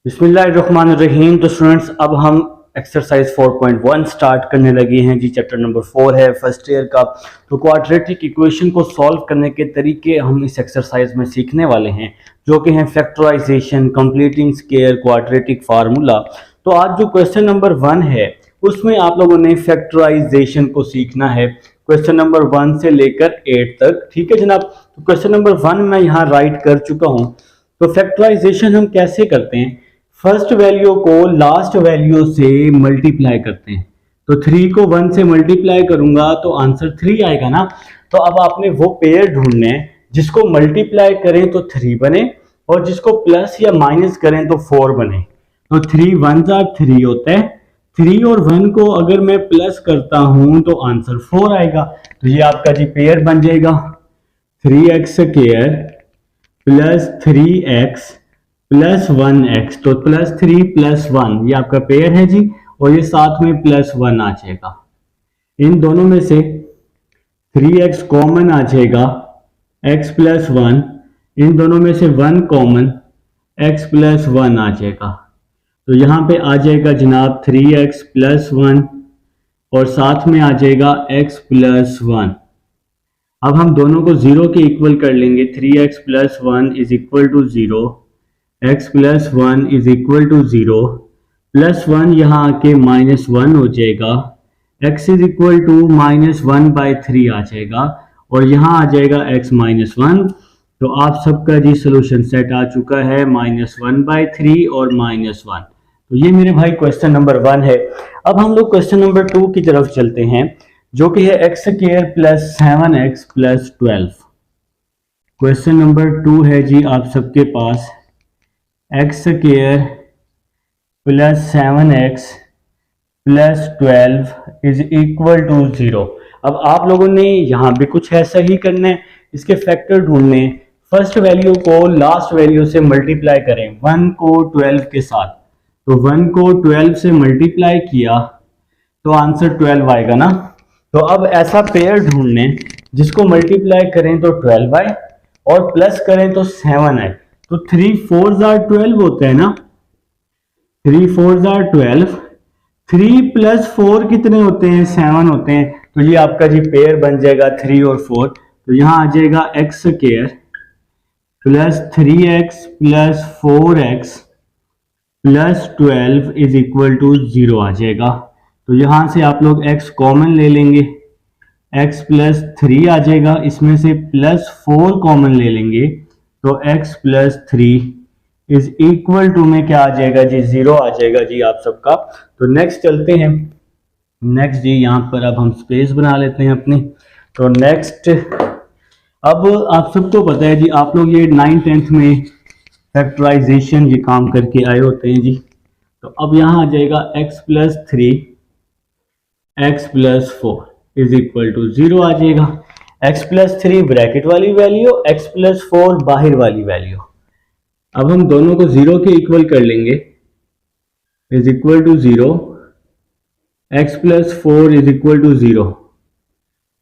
बिस्मिल्लाहिर्रहमानिर्रहीम। तो स्टूडेंट्स, अब हम एक्सरसाइज 4.1 स्टार्ट करने लगे हैं जी। चैप्टर नंबर 4 है फर्स्ट ईयर का। तो क्वाड्रेटिक इक्वेशन को सॉल्व करने के तरीके हम इस एक्सरसाइज में सीखने वाले हैं, जो कि हैं factorisation, completing square, quadratic formula. तो आज जो क्वेश्चन नंबर 1 है उसमें आप लोगों ने फैक्टराइजेशन को सीखना है, क्वेश्चन नंबर 1 से लेकर 8 तक। ठीक है जनाब। तो क्वेश्चन नंबर 1 मैं यहाँ राइट कर चुका हूँ। तो फैक्टराइजेशन हम कैसे करते हैं? फर्स्ट वैल्यू को लास्ट वैल्यू से मल्टीप्लाई करते हैं। तो 3 को 1 से मल्टीप्लाई करूंगा तो आंसर 3 आएगा ना। तो अब आपने वो पेयर ढूंढने हैं जिसको मल्टीप्लाई करें तो 3 बने और जिसको प्लस या माइनस करें तो 4 बने। तो 3 1 3 होता है। 3 और 1 को अगर मैं प्लस करता हूं तो आंसर 4 आएगा। तो ये आपका जी पेयर बन जाएगा 3x square plus 3x plus 1x। तो प्लस 3 प्लस 1 ये आपका पेयर है जी, और ये साथ में प्लस 1 आ जाएगा। इन दोनों में से 3x कॉमन आ जाएगा, x प्लस 1। इन दोनों में से 1 कॉमन, x प्लस 1 आ जाएगा। तो यहाँ पे आ जाएगा जनाब 3x प्लस 1 और साथ में आ जाएगा x प्लस 1। अब हम दोनों को जीरो के इक्वल कर लेंगे। 3x plus 1 is equal to 0, x plus 1 is equal to 0, plus 1 यहाँ आके माइनस 1 हो जाएगा, x is equal to minus 1/3 आ जाएगा और यहाँ आ जाएगा x माइनस 1। तो आप सबका जी सोल्यूशन सेट आ चुका है -1/3 और -1। तो ये मेरे भाई क्वेश्चन नंबर 1 है। अब हम लोग क्वेश्चन नंबर 2 की तरफ चलते हैं, जो कि है x square plus 7x plus 12। Question number 2 है जी आप सबके पास x square plus 7x plus 12 is equal to 0। अब आप लोगों ने यहाँ भी कुछ ऐसा ही करना है, इसके फैक्टर ढूंढने। फर्स्ट वैल्यू को लास्ट वैल्यू से मल्टीप्लाई करें 1 को 12 के साथ। तो 1 को 12 से मल्टीप्लाई किया तो आंसर 12 आएगा ना। तो अब ऐसा पेयर ढूंढने जिसको मल्टीप्लाई करें तो 12 आए और प्लस करें तो 7 आए। तो 3 4 12 होता है ना। 3 4 12। 3 प्लस 4 कितने होते हैं? 7 होते हैं। तो ये आपका जी पेयर बन जाएगा 3 और 4। तो यहाँ आ जाएगा x square plus 3x plus 4x plus 12 is equal to 0 आ जाएगा। तो यहाँ से आप लोग x कॉमन ले लेंगे, x प्लस 3 आ जाएगा, इसमें से प्लस 4 कॉमन ले लेंगे तो x plus 3 is equal to में क्या आ जाएगा जी? 0 आ जाएगा जी आप सबका। तो नेक्स्ट चलते हैं। नेक्स्ट जी यहाँ पर अब हम स्पेस बना लेते हैं अपनी। तो नेक्स्ट, अब आप सबको पता है जी, आप लोग ये 9th 10th में फैक्टराइजेशन ये काम करके आए होते हैं जी। तो अब यहाँ आ जाएगा x plus 3 x plus 4 is equal to 0 आ जाएगा। x प्लस 3 ब्रैकेट वाली वैल्यू, x प्लस 4 बाहर वाली वैल्यू। अब हम दोनों को 0 के इक्वल कर लेंगे, is equal to 0, x plus 4 is equal to 0,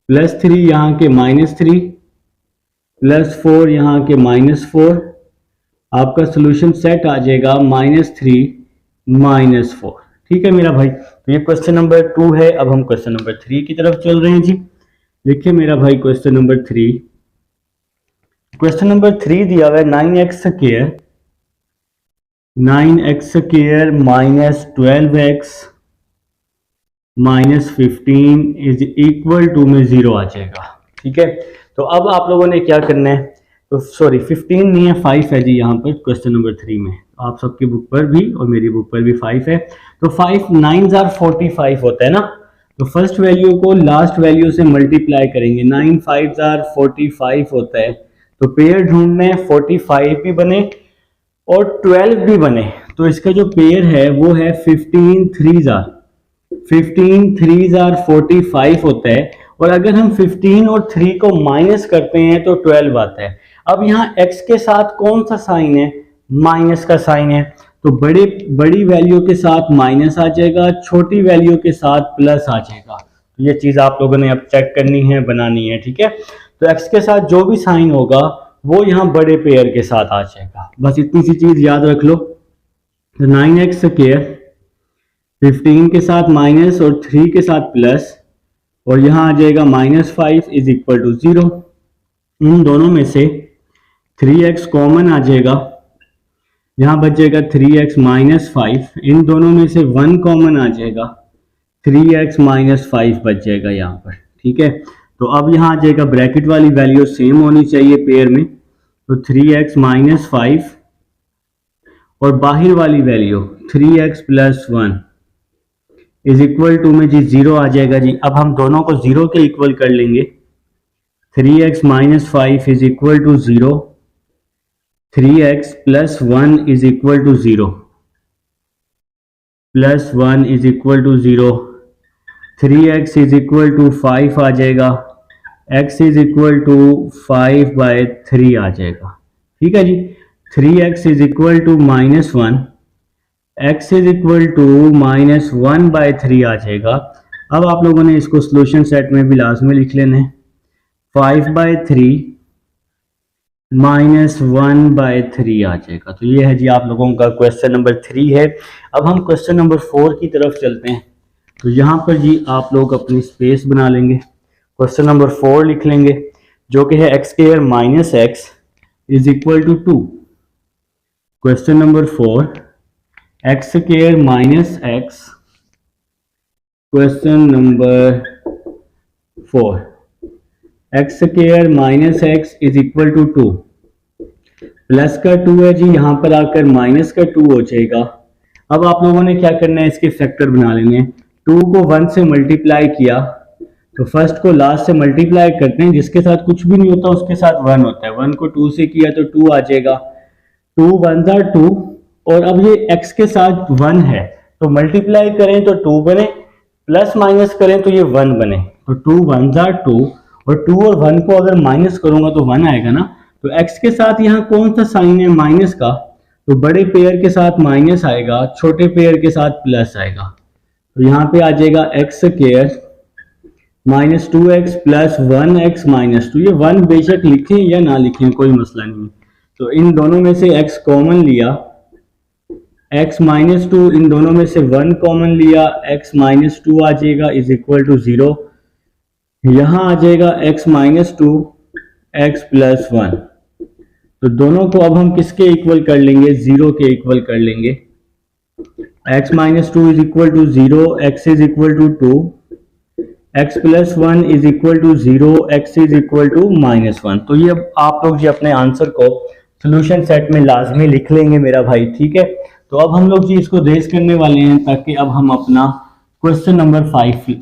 plus 3 यहाँ के -3 प्लस 4 यहाँ के -4। आपका सोल्यूशन सेट आ जाएगा -3 -4। ठीक है मेरा भाई। तो ये क्वेश्चन नंबर 2 है। अब हम क्वेश्चन नंबर 3 की तरफ चल रहे हैं जी। देखिए मेरा भाई क्वेश्चन नंबर 3। क्वेश्चन नंबर 3 दिया हुआ है 9x square minus 12x minus 15 is equal to में 0 आ जाएगा। ठीक है। तो अब आप लोगों ने क्या करना है? तो सॉरी 15 नहीं है, 5 है जी यहाँ पर क्वेश्चन नंबर 3 में। आप सबकी बुक पर भी और मेरी बुक पर भी 5 है। तो 5 9 45 होता है ना। तो फर्स्ट वैल्यू को लास्ट वैल्यू से मल्टीप्लाई करेंगे। 9 5 45 होता है। तो पेयर ढूंढना है, 45 भी बने और 12 भी बने। तो इसका जो पेयर है वो है 15 3 45 होता है। और अगर हम 15 और 3 को माइनस करते हैं तो 12 आता है। अब यहाँ x के साथ कौन सा साइन है? माइनस का साइन है। तो बड़ी वैल्यू के साथ माइनस आ जाएगा, छोटी वैल्यू के साथ प्लस आ जाएगा। तो ये चीज आप लोगों ने अब चेक करनी है, बनानी है। ठीक है। तो x के साथ जो भी साइन होगा वो यहाँ बड़े पेयर के साथ आ जाएगा। बस इतनी सी चीज याद रख लो। तो 9x स्क्वायर 15 के साथ माइनस और 3 के साथ प्लस, और यहाँ आ जाएगा -5 इज इक्वल टू 0। इन दोनों में से 3x कॉमन आ जाएगा, यहाँ बच जाएगा 3x माइनस 5। इन दोनों में से 1 कॉमन आ जाएगा, 3x माइनस 5 बच जाएगा यहाँ पर। ठीक है, तो अब यहाँ आ जाएगा ब्रैकेट वाली वैल्यू सेम होनी चाहिए पेयर में, तो 3x माइनस 5 और बाहर वाली value 3x plus 1 is equal to में जी 0 आ जाएगा जी। अब हम दोनों को 0 के इक्वल कर लेंगे। 3x minus 5 is equal to 0, 3x plus 1 is equal to 0, plus 1 is equal to 0, 3x is equal to 5 आ जाएगा, x इज इक्वल टू 5/3 आ जाएगा। ठीक है जी, 3x is equal to -1, x is equal to -1/3 आ जाएगा। अब आप लोगों ने इसको सोल्यूशन सेट में भी लाजमी लिख लेना है। 5/3 -1/3 आ जाएगा। तो ये है जी आप लोगों का क्वेश्चन नंबर 3 है। अब हम क्वेश्चन नंबर 4 की तरफ चलते हैं। तो यहाँ पर जी आप लोग अपनी स्पेस बना लेंगे, क्वेश्चन नंबर 4 लिख लेंगे, जो कि है x square minus x is equal to 2। Question number 4, x square minus x, question number 4, x square minus x is equal to 2। Plus का 2 है जी, यहां पर आकर माइनस का 2 हो जाएगा। अब आप लोगों ने क्या करना है, इसके फैक्टर बना लेने हैं। 2 को 1 से मल्टीप्लाई किया तो फर्स्ट को लास्ट से मल्टीप्लाई करते हैं, जिसके साथ कुछ भी नहीं होता उसके साथ 1 होता है। 1 को 2 से किया तो 2 आ जाएगा, 2 1 2। और अब ये x के साथ 1 है तो मल्टीप्लाई करें तो 2 बने, प्लस माइनस करें तो ये 1 बने। तो 2 1 2, और 2 और 1 को अगर माइनस करूंगा तो 1 आएगा ना। तो x के साथ यहाँ कौन सा साइन है, माइनस का, तो बड़े पेयर के साथ माइनस आएगा, छोटे पेयर के साथ प्लस आएगा। तो यहाँ पे आ जाएगा x square minus 2x plus 1x minus 2। ये 1 बेशक लिखें या ना लिखें कोई मसला नहीं। तो इन दोनों में से x कॉमन लिया, x माइनस 2, इन दोनों में से 1 कॉमन लिया, x माइनस 2 आ जाएगा इज इक्वल टू 0। यहाँ आ जाएगा x माइनस 2 x प्लस 1। तो दोनों को अब हम किसके इक्वल कर लेंगे, 0 के इक्वल कर लेंगे। x minus 2 is equal to 0, x is equal to 2, x plus 1 is equal to 0, x is equal to -1। तो ये आप लोग जी अपने आंसर को सोल्यूशन सेट में लाजमी लिख लेंगे मेरा भाई। ठीक है, तो अब हम लोग जी इसको रेज करने वाले हैं ताकि अब हम अपना क्वेश्चन नंबर 5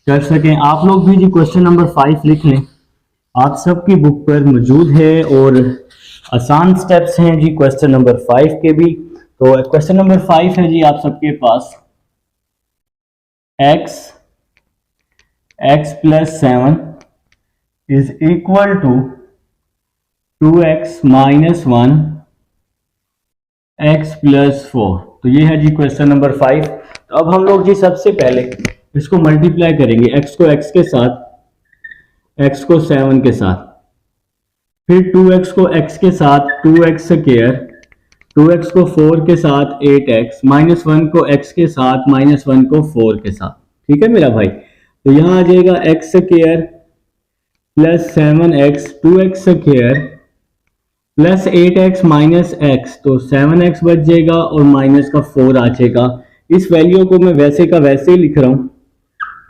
कर सकें। आप लोग भी जी क्वेश्चन नंबर 5 लिख लें, आप सबकी बुक पर मौजूद है और आसान स्टेप्स हैं जी क्वेश्चन नंबर 5 के भी। तो क्वेश्चन नंबर 5 है जी आप सबके पास, x plus 7 is equal to 2x minus 1 x plus 4। तो ये है जी क्वेश्चन नंबर 5। तो अब हम लोग जी सबसे पहले इसको मल्टीप्लाई करेंगे, x को x के साथ, x को 7 के साथ, फिर 2x को x के साथ 2x स्क्वायर, 2x को 4 के साथ 8x, माइनस 1 को x के साथ, माइनस 1 को 4 के साथ। ठीक है मेरा भाई, तो यहाँ आ जाएगा x square plus 7x, 2x square plus 8x minus x, तो 7x बच जाएगा और माइनस का 4 आ जाएगा। इस वैल्यू को मैं वैसे का वैसे ही लिख रहा हूँ,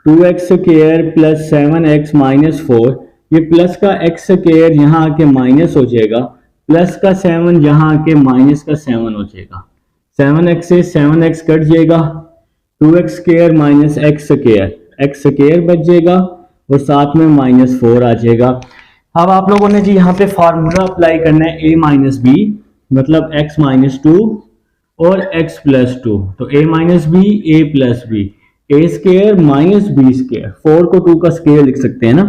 2x square plus 7x minus 4, ये प्लस का x स्क्वायर यहाँ आके माइनस हो जाएगा, प्लस का 7 यहाँ आके माइनस का 7 हो जाएगा। 7x से 7x कट जाएगा, 2x square minus x square बच जाएगा और साथ में -4 आ जाएगा। अब आप लोगों ने जी यहाँ पे फार्मूला अप्लाई करना है, a माइनस बी मतलब x माइनस 2 और x प्लस 2। तो a minus B, a plus B, a square minus B square, 4 को 2 का स्क्वायर लिख सकते हैं ना।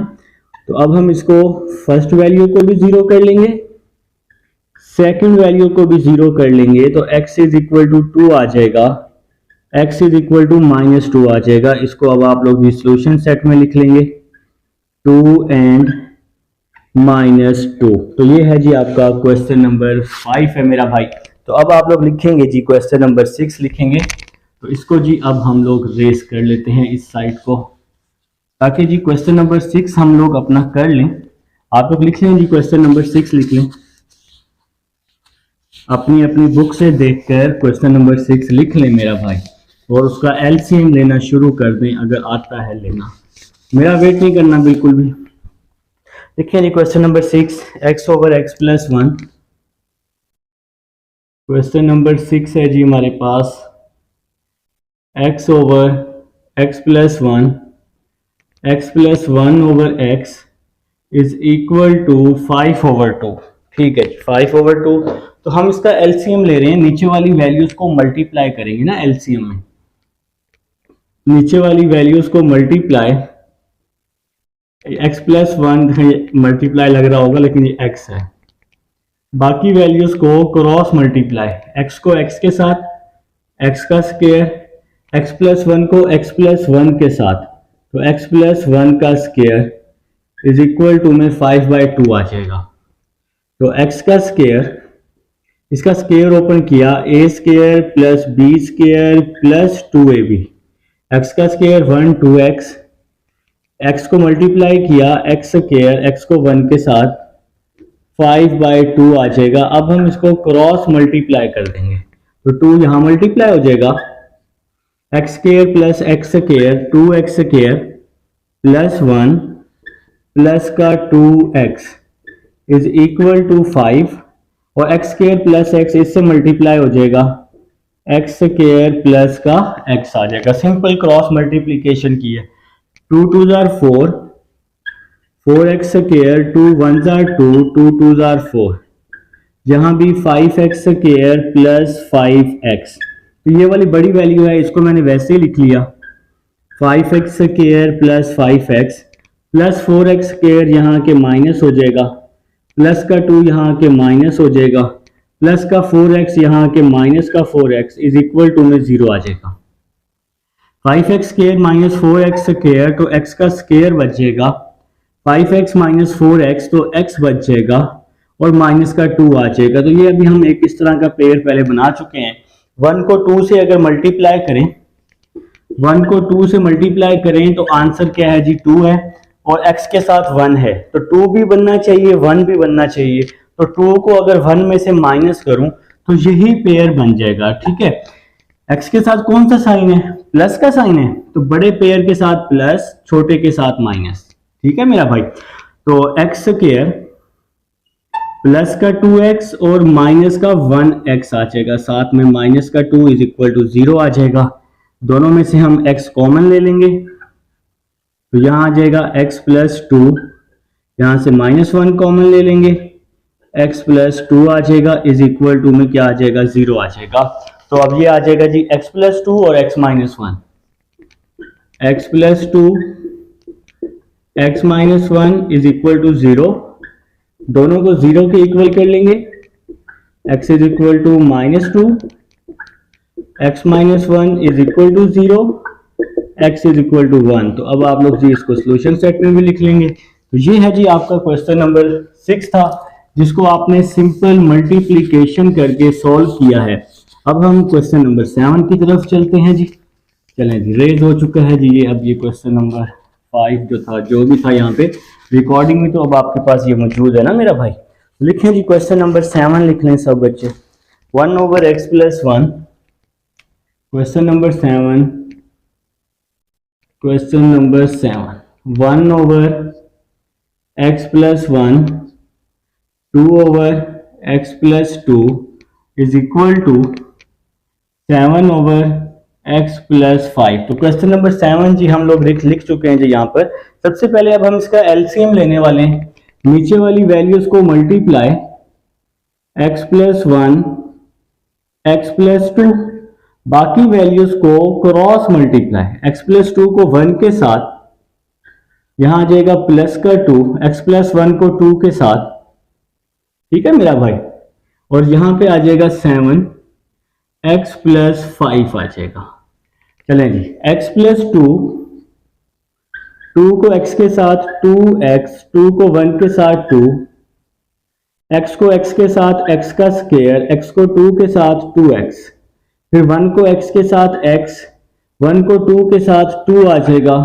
तो अब हम इसको फर्स्ट वैल्यू को भी 0 कर लेंगे, सेकंड वैल्यू को भी 0 कर लेंगे, तो x इज इक्वल टू 2 आ जाएगा, x इज इक्वल टू -2 आ जाएगा। इसको अब आप लोग सोल्यूशन सेट में लिख लेंगे, 2 एंड -2। तो ये है जी आपका क्वेश्चन नंबर 5 है मेरा भाई। तो अब आप लोग लिखेंगे जी क्वेश्चन नंबर 6 लिखेंगे। तो इसको जी अब हम लोग रेस कर लेते हैं इस साइड को, ताकि जी क्वेश्चन नंबर 6 हम लोग अपना कर लें। आप लोग लिख लें जी, क्वेश्चन नंबर 6 लिख लें, अपनी अपनी बुक से देखकर क्वेश्चन नंबर 6 लिख लें मेरा भाई, और उसका एलसीएम लेना शुरू कर दें अगर आता है लेना, मेरा वेट नहीं करना बिल्कुल भी। देखिए जी question number 6, x over x plus 1। Question number 6 है जी हमारे पास x over x plus 1, x plus 1 over x is equal to 5 over 2। ठीक है, 5 ओवर 2। तो हम इसका एलसीएम ले रहे हैं, नीचे वाली वैल्यूज को मल्टीप्लाई करेंगे ना एलसीएम में, नीचे वाली वैल्यूज को मल्टीप्लाई, x प्लस 1 मल्टीप्लाई लग रहा होगा लेकिन ये x है, बाकी वैल्यूज को क्रॉस मल्टीप्लाई, x को x के साथ x का स्क्वायर, x प्लस 1 को x प्लस 1 के साथ, तो x प्लस 1 का स्क्वायर इज इक्वल टू में 5/2 आ जाएगा। तो x का स्क्वायर, इसका स्क्वायर ओपन किया, a square plus b square plus 2ab, x का स्क्वायर 1 2x, x को मल्टीप्लाई किया x स्क्वायर x को 1 के साथ 5/2 आ जाएगा। अब हम इसको क्रॉस मल्टीप्लाई कर देंगे, तो 2 यहां मल्टीप्लाई हो जाएगा, x square plus x square 2x square plus 1 plus का 2x इज इक्वल टू 5, और एक्स स्क्वायर प्लस एक्स इससे मल्टीप्लाई हो जाएगा, एक्स स्क्वायर प्लस का x आ जाएगा। सिंपल क्रॉस मल्टीप्लीकेशन की है, 2 2 jar 4, 4x square 2 1 jar 2, 2 2 jar 4, जहां भी 5x स्क्वायर प्लस 5x, तो ये वाली बड़ी वैल्यू है, इसको मैंने वैसे ही लिख लिया, 5x square plus 5x plus 4x square यहाँ के माइनस हो जाएगा, प्लस का 2 यहाँ के माइनस हो जाएगा, प्लस का 4x यहाँ के माइनस का 4x इज इक्वल टू में 0 आ जाएगा। 5x square minus 4x square, तो x का स्क्वायर बच जाएगा, 5x माइनस 4x तो x बच जाएगा, और माइनस का 2 आ जाएगा। तो ये अभी हम एक इस तरह का पेयर पहले बना चुके हैं। 1 को 2 से अगर मल्टीप्लाई करें, 1 को 2 से मल्टीप्लाई करें तो आंसर क्या है जी 2 है, और x के साथ 1 है, तो 2 भी बनना चाहिए 1 भी बनना चाहिए, तो 2 को अगर 1 में से माइनस करूं तो यही पेयर बन जाएगा। ठीक है, x के साथ कौन सा साइन है, प्लस का साइन है, तो बड़े पेयर के साथ प्लस, छोटे के साथ माइनस। ठीक है मेरा भाई, तो x स्क्वायर प्लस का 2x और माइनस का 1x आ जाएगा, साथ में माइनस का 2 इज इक्वल टू 0 आ जाएगा। दोनों में से हम x कॉमन ले लेंगे, तो यहां आ जाएगा x प्लस 2, यहां से माइनस 1 कॉमन ले लेंगे, x प्लस 2 आ जाएगा, इज इक्वल टू में क्या आ जाएगा 0 आ जाएगा। तो अब ये आ जाएगा जी x प्लस 2 और x minus 1, x plus 2 x minus 1 is equal to 0, दोनों को 0 के इक्वल कर लेंगे, x is equal to minus 2, x minus 1 is equal to 0, x is equal to 1। तो अब आप लोग जी इसको सोल्यूशन सेट में भी लिख लेंगे। तो ये है जी आपका क्वेश्चन नंबर 6 था, जिसको आपने सिंपल मल्टीप्लीकेशन करके सॉल्व किया है। अब हम क्वेश्चन नंबर 7 की तरफ चलते हैं जी। चलें जी, रेज हो चुका है जी ये, अब ये क्वेश्चन नंबर 5 जो था, जो भी था यहाँ पे रिकॉर्डिंग में, तो अब आपके पास ये मौजूद है ना मेरा भाई। लिखें जी क्वेश्चन नंबर 7 लिख लें सब बच्चे, 1 over x plus 1, question number 7, question number 7, 1 over x plus 1, 2 over x plus 2 is equal to 7 over x plus 5। तो क्वेश्चन नंबर 7 जी हम लोग लिख चुके हैं जी यहाँ पर। सबसे पहले अब हम इसका एलसीएम लेने वाले हैं, नीचे वाली वैल्यूज को multiply, x plus 1 x plus 2, बाकी वैल्यूज को क्रॉस मल्टीप्लाई, x प्लस 2 को 1 के साथ, यहां आ जाएगा प्लस का 2, x प्लस 1 को 2 के साथ, ठीक है मेरा भाई, और यहां पे आ जाएगा 7 x प्लस 5 आ जाएगा। चलें जी, x प्लस 2, 2 को x के साथ 2x, 2 को 1 के साथ 2, x को x के साथ x का स्क्वायर, x को 2 के साथ 2x, फिर 1 को x के साथ x, 1 को 2 के साथ 2 आ जाएगा,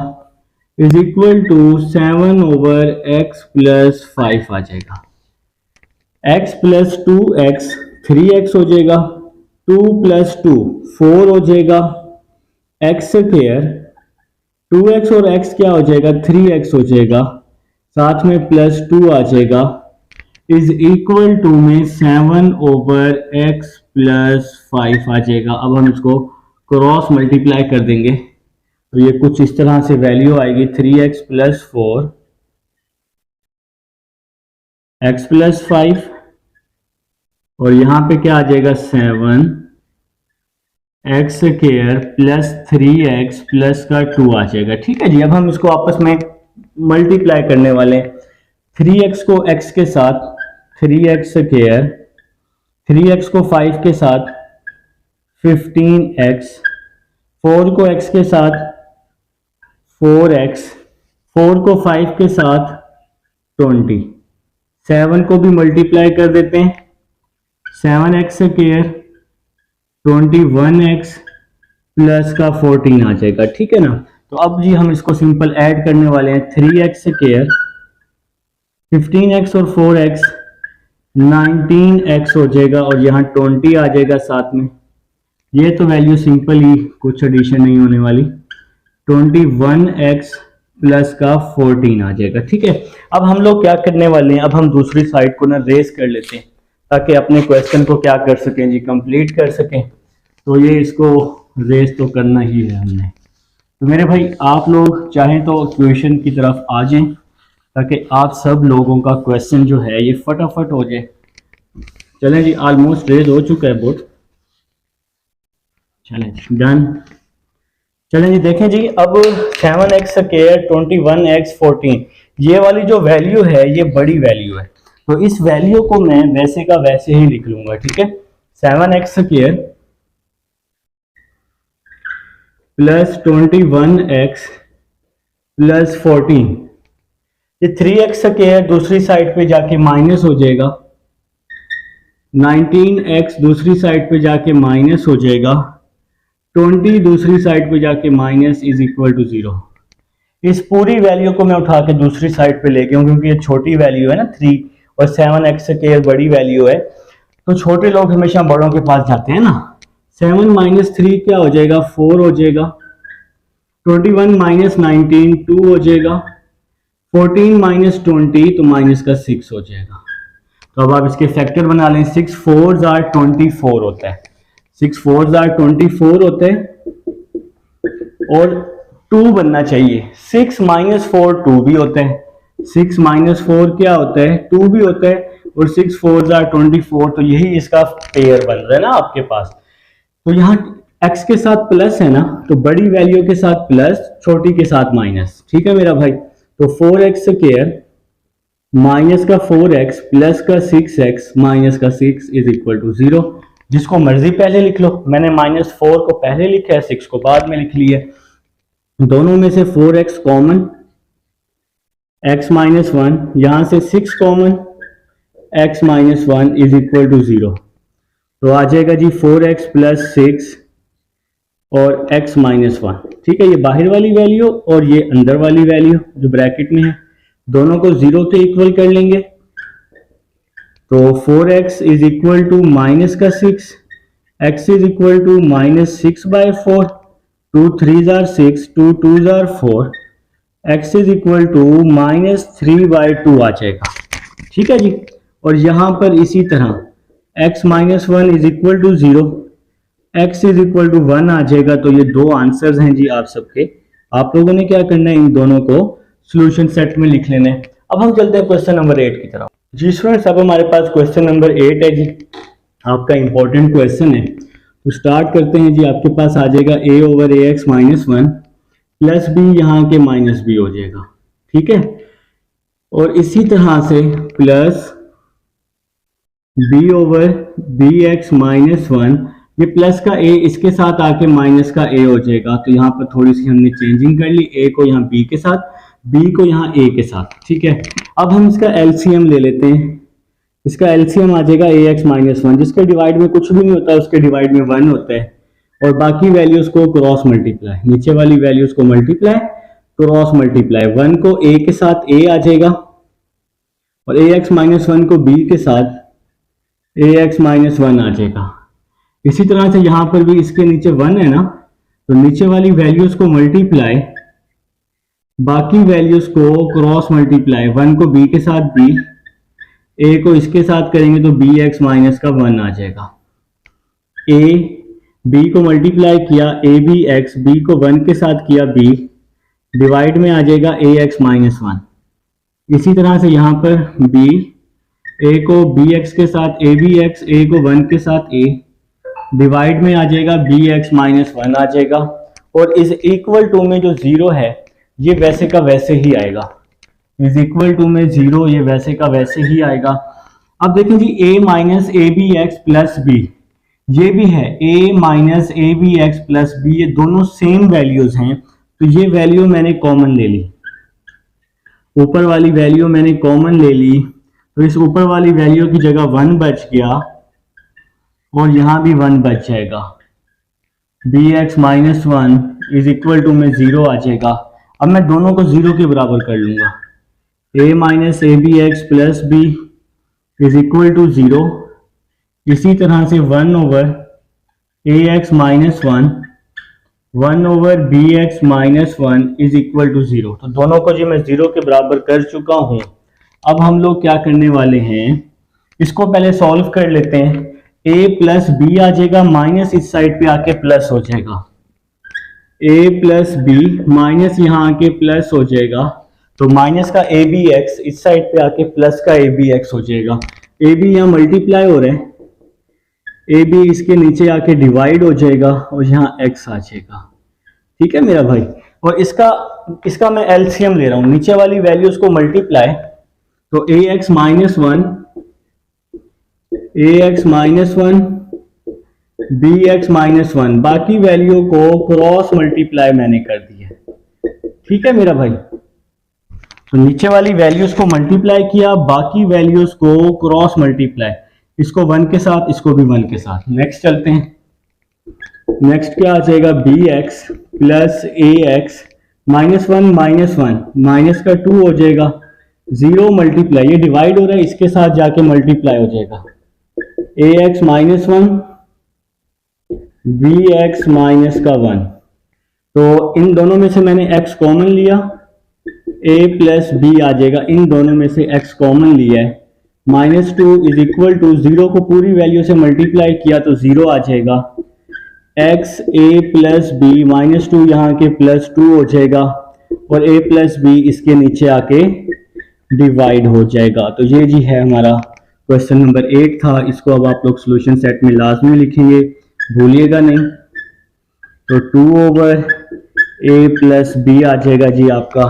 is equal to 7 over x plus 5 आ जाएगा। x प्लस 2x 3x हो जाएगा, 2 प्लस 2 4 हो जाएगा, x स्क्वायर 2x और x क्या हो जाएगा 3x हो जाएगा, साथ में प्लस 2 आ जाएगा, इज इक्वल टू में 7 ओवर x प्लस 5 आ जाएगा। अब हम इसको क्रॉस मल्टीप्लाई कर देंगे तो ये कुछ इस तरह से वैल्यू आएगी 3x प्लस 4 x प्लस 5 और यहां पे क्या आ जाएगा 7 x square plus 3x plus का 2 आ जाएगा। ठीक है जी, अब हम इसको आपस में मल्टीप्लाई करने वाले हैं। 3x को x के साथ 3x स्क्वायर, 3x को 5 के साथ 15x, 4 को x के साथ 4x, 4 को 5 के साथ 20, 7 को भी मल्टीप्लाई कर देते हैं, 7x स्क्वायर 21x प्लस का 14 आ जाएगा। ठीक है ना, तो अब जी हम इसको सिंपल ऐड करने वाले हैं। 3x स्क्वायर 15x और 4x 19x हो जाएगा और यहाँ 20 आ जाएगा साथ में। ये तो वैल्यू सिंपल ही, कुछ एडिशन नहीं होने वाली। 21x प्लस का 14 आ जाएगा। ठीक है, अब हम लोग क्या करने वाले हैं, अब हम दूसरी साइड को ना रेस कर लेते हैं ताकि अपने क्वेश्चन को क्या कर सकें जी, कंप्लीट कर सकें। तो ये इसको रेस तो करना ही है हमने। तो मेरे भाई आप लोग चाहें तो क्वेश्चन की तरफ आ जाएं ताकि आप सब लोगों का क्वेश्चन जो है ये फटाफट हो जाए। चलें जी, ऑलमोस्ट रेज हो चुका है बोर्ड। चलें डन। चलें जी, देखें जी, अब 7x स्क्वायर 21x 14 ये वाली जो वैल्यू है ये बड़ी वैल्यू है, तो इस वैल्यू को मैं वैसे का वैसे ही लिख लूंगा। ठीक है, 7x square plus 21x plus 14, ये 3x स्क्वायर दूसरी साइड पे जाके माइनस हो जाएगा, 19x दूसरी साइड पे जाके माइनस हो जाएगा, 20 दूसरी साइड पे जाके माइनस इज इक्वल टू 0। इस पूरी वैल्यू को मैं उठा के दूसरी साइड पे ले गया हूं क्योंकि ये छोटी वैल्यू है ना 3 और 7x स्क्वायर बड़ी वैल्यू है, तो छोटे लोग हमेशा बड़ों के पास जाते हैं ना। 7 माइनस 3 क्या हो जाएगा 4 हो जाएगा, 21 माइनस 19 2 हो जाएगा, 14 माइनस 20 तो माइनस का 6 हो जाएगा। तो अब आप इसके फैक्टर बना लें। 6 4s are 24 होता है, 6 4s are 24 होते हैं और 2 बनना चाहिए। 6 माइनस 4 2 भी होते हैं, 6 माइनस 4 क्या होता है 2 भी होता है और 6 4s are 24, तो यही इसका पेयर बन रहा है ना आपके पास। तो यहाँ x के साथ प्लस है ना, तो बड़ी वैल्यू के साथ प्लस, छोटी के साथ माइनस। ठीक है मेरा भाई, तो 4x स्क्वायर माइनस का 4x प्लस का 6x माइनस का 6 इज इक्वल टू 0। जिसको मर्जी पहले लिख लो, मैंने -4 को पहले लिखा है, 6 को बाद में लिख लिया। दोनों में से 4x कॉमन, x माइनस 1, यहां से 6 common, x minus 1 is equal to 0। तो आ जाएगा जी 4x प्लस 6 और x माइनस 1। ठीक है, ये बाहर वाली वैल्यू और ये अंदर वाली वैल्यू जो ब्रैकेट में है, दोनों को 0 के इक्वल कर लेंगे। तो 4x is equal to minus का 6, x is equal to minus 6/4, 2 3s are 6, 2 2s are 4, x is equal to minus 3/2 आ जाएगा। ठीक है जी, और यहां पर इसी तरह x minus 1 is equal to 0, x is equal to 1 आ जाएगा। तो ये दो आंसर्स हैं जी आप सबके। आप लोगों ने क्या करना है, इन दोनों को सॉल्यूशन सेट में लिख लेने। अब हम चलते हैं क्वेश्चन नंबर 8 की तरफ। जी स्टूडेंट्स, अब हमारे पास क्वेश्चन नंबर 8 है जी, आपका इंपॉर्टेंट क्वेश्चन है। तो स्टार्ट करते हैं जी। आपके पास आ जाएगा a over a x minus 1 plus b, यहाँ के माइनस बी हो जाएगा। ठीक है, और इसी तरह से plus b over b x minus 1, ये प्लस का a इसके साथ आके माइनस का a हो जाएगा। तो यहाँ पर थोड़ी सी हमने चेंजिंग कर ली, a को यहाँ b के साथ, b को यहाँ a के साथ। ठीक है, अब हम इसका LCM ले लेते हैं। इसका एलसीएम आ जाएगा ए एक्स माइनस वन, जिसके डिवाइड में कुछ भी नहीं होता, उसके डिवाइड में वन होता है, और बाकी वैल्यूज को क्रॉस मल्टीप्लाई, नीचे वाली वैल्यूज को मल्टीप्लाई क्रॉस मल्टीप्लाई, वन को ए के साथ ए आ जाएगा और ए एक्स माइनस वन को बी के साथ ए एक्स माइनस वन आ जाएगा। इसी तरह से यहां पर भी इसके नीचे वन है ना, तो नीचे वाली वैल्यूज को मल्टीप्लाई, बाकी वैल्यूज को क्रॉस मल्टीप्लाई, वन को बी के साथ बी, ए को इसके साथ करेंगे तो बी एक्स माइनस का वन आ जाएगा। ए बी को मल्टीप्लाई किया ए बी एक्स, बी को वन के साथ किया बी, डिवाइड में आ जाएगा ए एक्स माइनस वन। इसी तरह से यहां पर बी, ए को बी एक्स के साथ ए बी एक्स, ए को वन के साथ ए, डिवाइड में आ जाएगा बी एक्स माइनस वन आ जाएगा। और इज इक्वल टू में जो जीरो है ये वैसे का वैसे ही आएगा, इज इक्वल टू में जीरो ये वैसे का वैसे ही आएगा। अब देखें जी a minus a b x plus b, ये भी है a minus a b x plus b, ये दोनों सेम वैल्यूज हैं, तो ये वैल्यू मैंने कॉमन ले ली, ऊपर वाली वैल्यू मैंने कॉमन ले ली, तो इस ऊपर वाली वैल्यू की जगह वन बच गया और यहां भी वन बच जाएगा, b x minus one is equal to में जीरो आ जाएगा। अब मैं दोनों को जीरो के बराबर कर लूंगा, a minus a b x plus b is equal to zero, इसी तरह से one over a x minus one, one over b x minus one is equal to zero. तो दोनों को जी मैं जीरो के बराबर कर चुका हूं। अब हम लोग क्या करने वाले हैं, इसको पहले सॉल्व कर लेते हैं। a प्लस बी आ जाएगा, माइनस इस साइड पे आके प्लस हो जाएगा, a प्लस बी माइनस यहाँ आके प्लस हो जाएगा, तो माइनस का ए बी एक्स इस साइड पे आके प्लस का ए बी एक्स हो जाएगा। ए बी यहाँ मल्टीप्लाई हो रहा है, ए बी इसके नीचे आके डिवाइड हो जाएगा और यहाँ एक्स आ जाएगा। ठीक है मेरा भाई, और इसका मैं एलसीएम ले रहा हूँ, नीचे वाली वैल्यूज को मल्टीप्लाई, तो a x minus one, a x minus one, b x minus one, बाकी वैल्यू को क्रॉस मल्टीप्लाई मैंने कर दिया। ठीक है मेरा भाई, तो नीचे वाली वैल्यूज को मल्टीप्लाई किया, बाकी वैल्यूज को क्रॉस मल्टीप्लाई, इसको वन के साथ, इसको भी वन के साथ। नेक्स्ट चलते हैं, नेक्स्ट क्या आ जाएगा, बी एक्स प्लस ए एक्स माइनस वन, माइनस का टू हो जाएगा, जीरो मल्टीप्लाई, ये डिवाइड हो रहा है, इसके साथ जाके मल्टीप्लाई हो जाएगा, a x minus one, b x minus का वन। तो इन दोनों में से मैंने x कॉमन लिया, a प्लस बी आ जाएगा, इन दोनों में से x कॉमन लिया है, minus two is equal to zero को पूरी वैल्यू से मल्टीप्लाई किया तो जीरो आ जाएगा, x a plus b minus two यहाँ के प्लस टू हो जाएगा और a प्लस बी इसके नीचे आके डिवाइड हो जाएगा। तो ये जी है हमारा क्वेश्चन नंबर 8 था। इसको अब आप लोग सोल्यूशन सेट में लाजमी लिखेंगे, भूलिएगा नहीं। तो 2 ओवर a प्लस बी आ जाएगा जी आपका।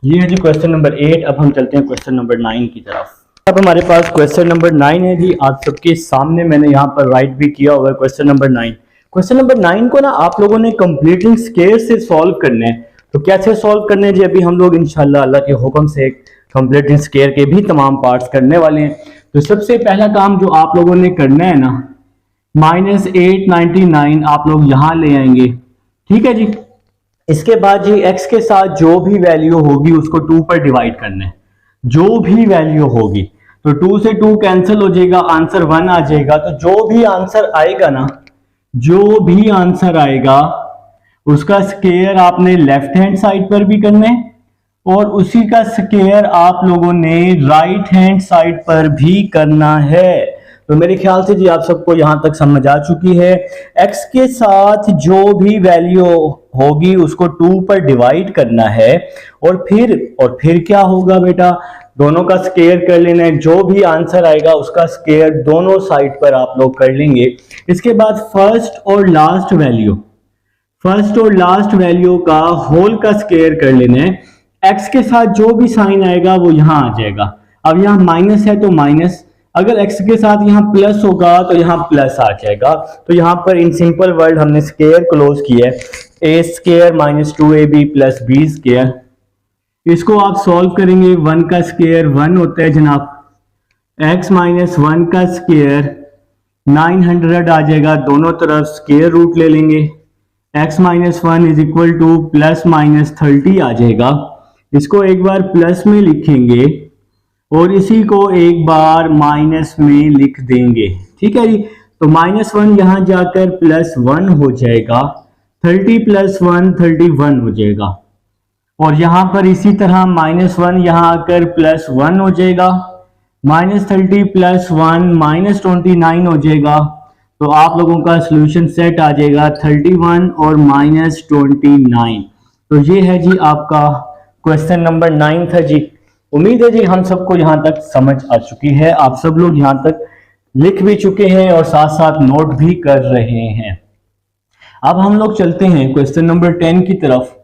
ये है जी क्वेश्चन नंबर 8। अब हम चलते हैं क्वेश्चन नंबर 9 की तरफ। अब हमारे पास क्वेश्चन नंबर 9 है जी, आप सबके सामने मैंने यहाँ पर राइट भी किया हुआ है क्वेश्चन नंबर 9। क्वेश्चन नंबर 9 को ना आप लोगों ने कंप्लीटली स्क्वायर से सॉल्व करना है। तो कैसे सॉल्व करने हैं जी, अभी हम लोग इंशाल्लाह अल्लाह के हुक्म से कंप्लीटली स्क्वायर के भी तमाम पार्ट्स करने वाले हैं। तो सबसे पहला काम जो आप लोगों ने करना है ना, -899 आप लोग यहां ले आएंगे, ठीक है जी। इसके बाद जी x के साथ जो भी वैल्यू होगी उसको 2 पर डिवाइड करना है, जो भी वैल्यू होगी। तो 2 से 2 कैंसिल हो जाएगा, आंसर 1 आ जाएगा। तो जो भी आंसर आएगा ना, जो भी आंसर आएगा उसका स्क्वायर आपने लेफ्ट हैंड साइड पर भी करना है और उसी का स्क्वायर आप लोगों ने राइट हैंड साइड पर भी करना है। तो मेरे ख्याल से जी आप सबको यहां तक समझ आ चुकी है। x के साथ जो भी वैल्यू होगी उसको 2 पर डिवाइड करना है और फिर क्या होगा बेटा, दोनों का स्क्वायर कर लेना है। जो भी आंसर आएगा उसका स्क्वायर दोनों साइड पर आप लोग कर लेंगे। इसके बाद फर्स्ट और लास्ट वैल्यू का होल का स्क्वायर कर लेना है। x के साथ जो भी साइन आएगा वो यहां आ जाएगा। अब यहां माइनस है तो माइनस, अगर x के साथ यहां प्लस होगा तो यहां प्लस आ जाएगा। तो यहां पर इन सिंपल वर्ड हमने स्क्वायर क्लोज किया है, a square minus 2ab plus b square. इसको आप सॉल्व करेंगे, 1 का स्क्वायर 1 होता है जनाब, x माइनस वन का स्क्वायर 900 आ जाएगा, दोनों तरफ स्क्वायर रूट ले लेंगे। x minus one is equal two plus minus 30 आ जाएगा। इसको एक बार प्लस में लिखेंगे और इसी को एक बार माइनस में लिख देंगे। ठीक है जी, तो माइनस वन यहां जाकर प्लस वन हो जाएगा, 30 प्लस वन 31 हो जाएगा। और यहां पर इसी तरह माइनस वन यहां आकर प्लस वन हो जाएगा, माइनस 30 प्लस वन माइनस 29 हो जाएगा। तो आप लोगों का सोल्यूशन सेट आ जाएगा 31 और माइनस 29। तो ये है जी आपका क्वेश्चन नंबर 9 था जी। उम्मीद है जी हम सबको यहाँ तक समझ आ चुकी है, आप सब लोग यहाँ तक लिख भी चुके हैं और साथ साथ नोट भी कर रहे हैं। अब हम लोग चलते हैं क्वेश्चन नंबर 10 की तरफ।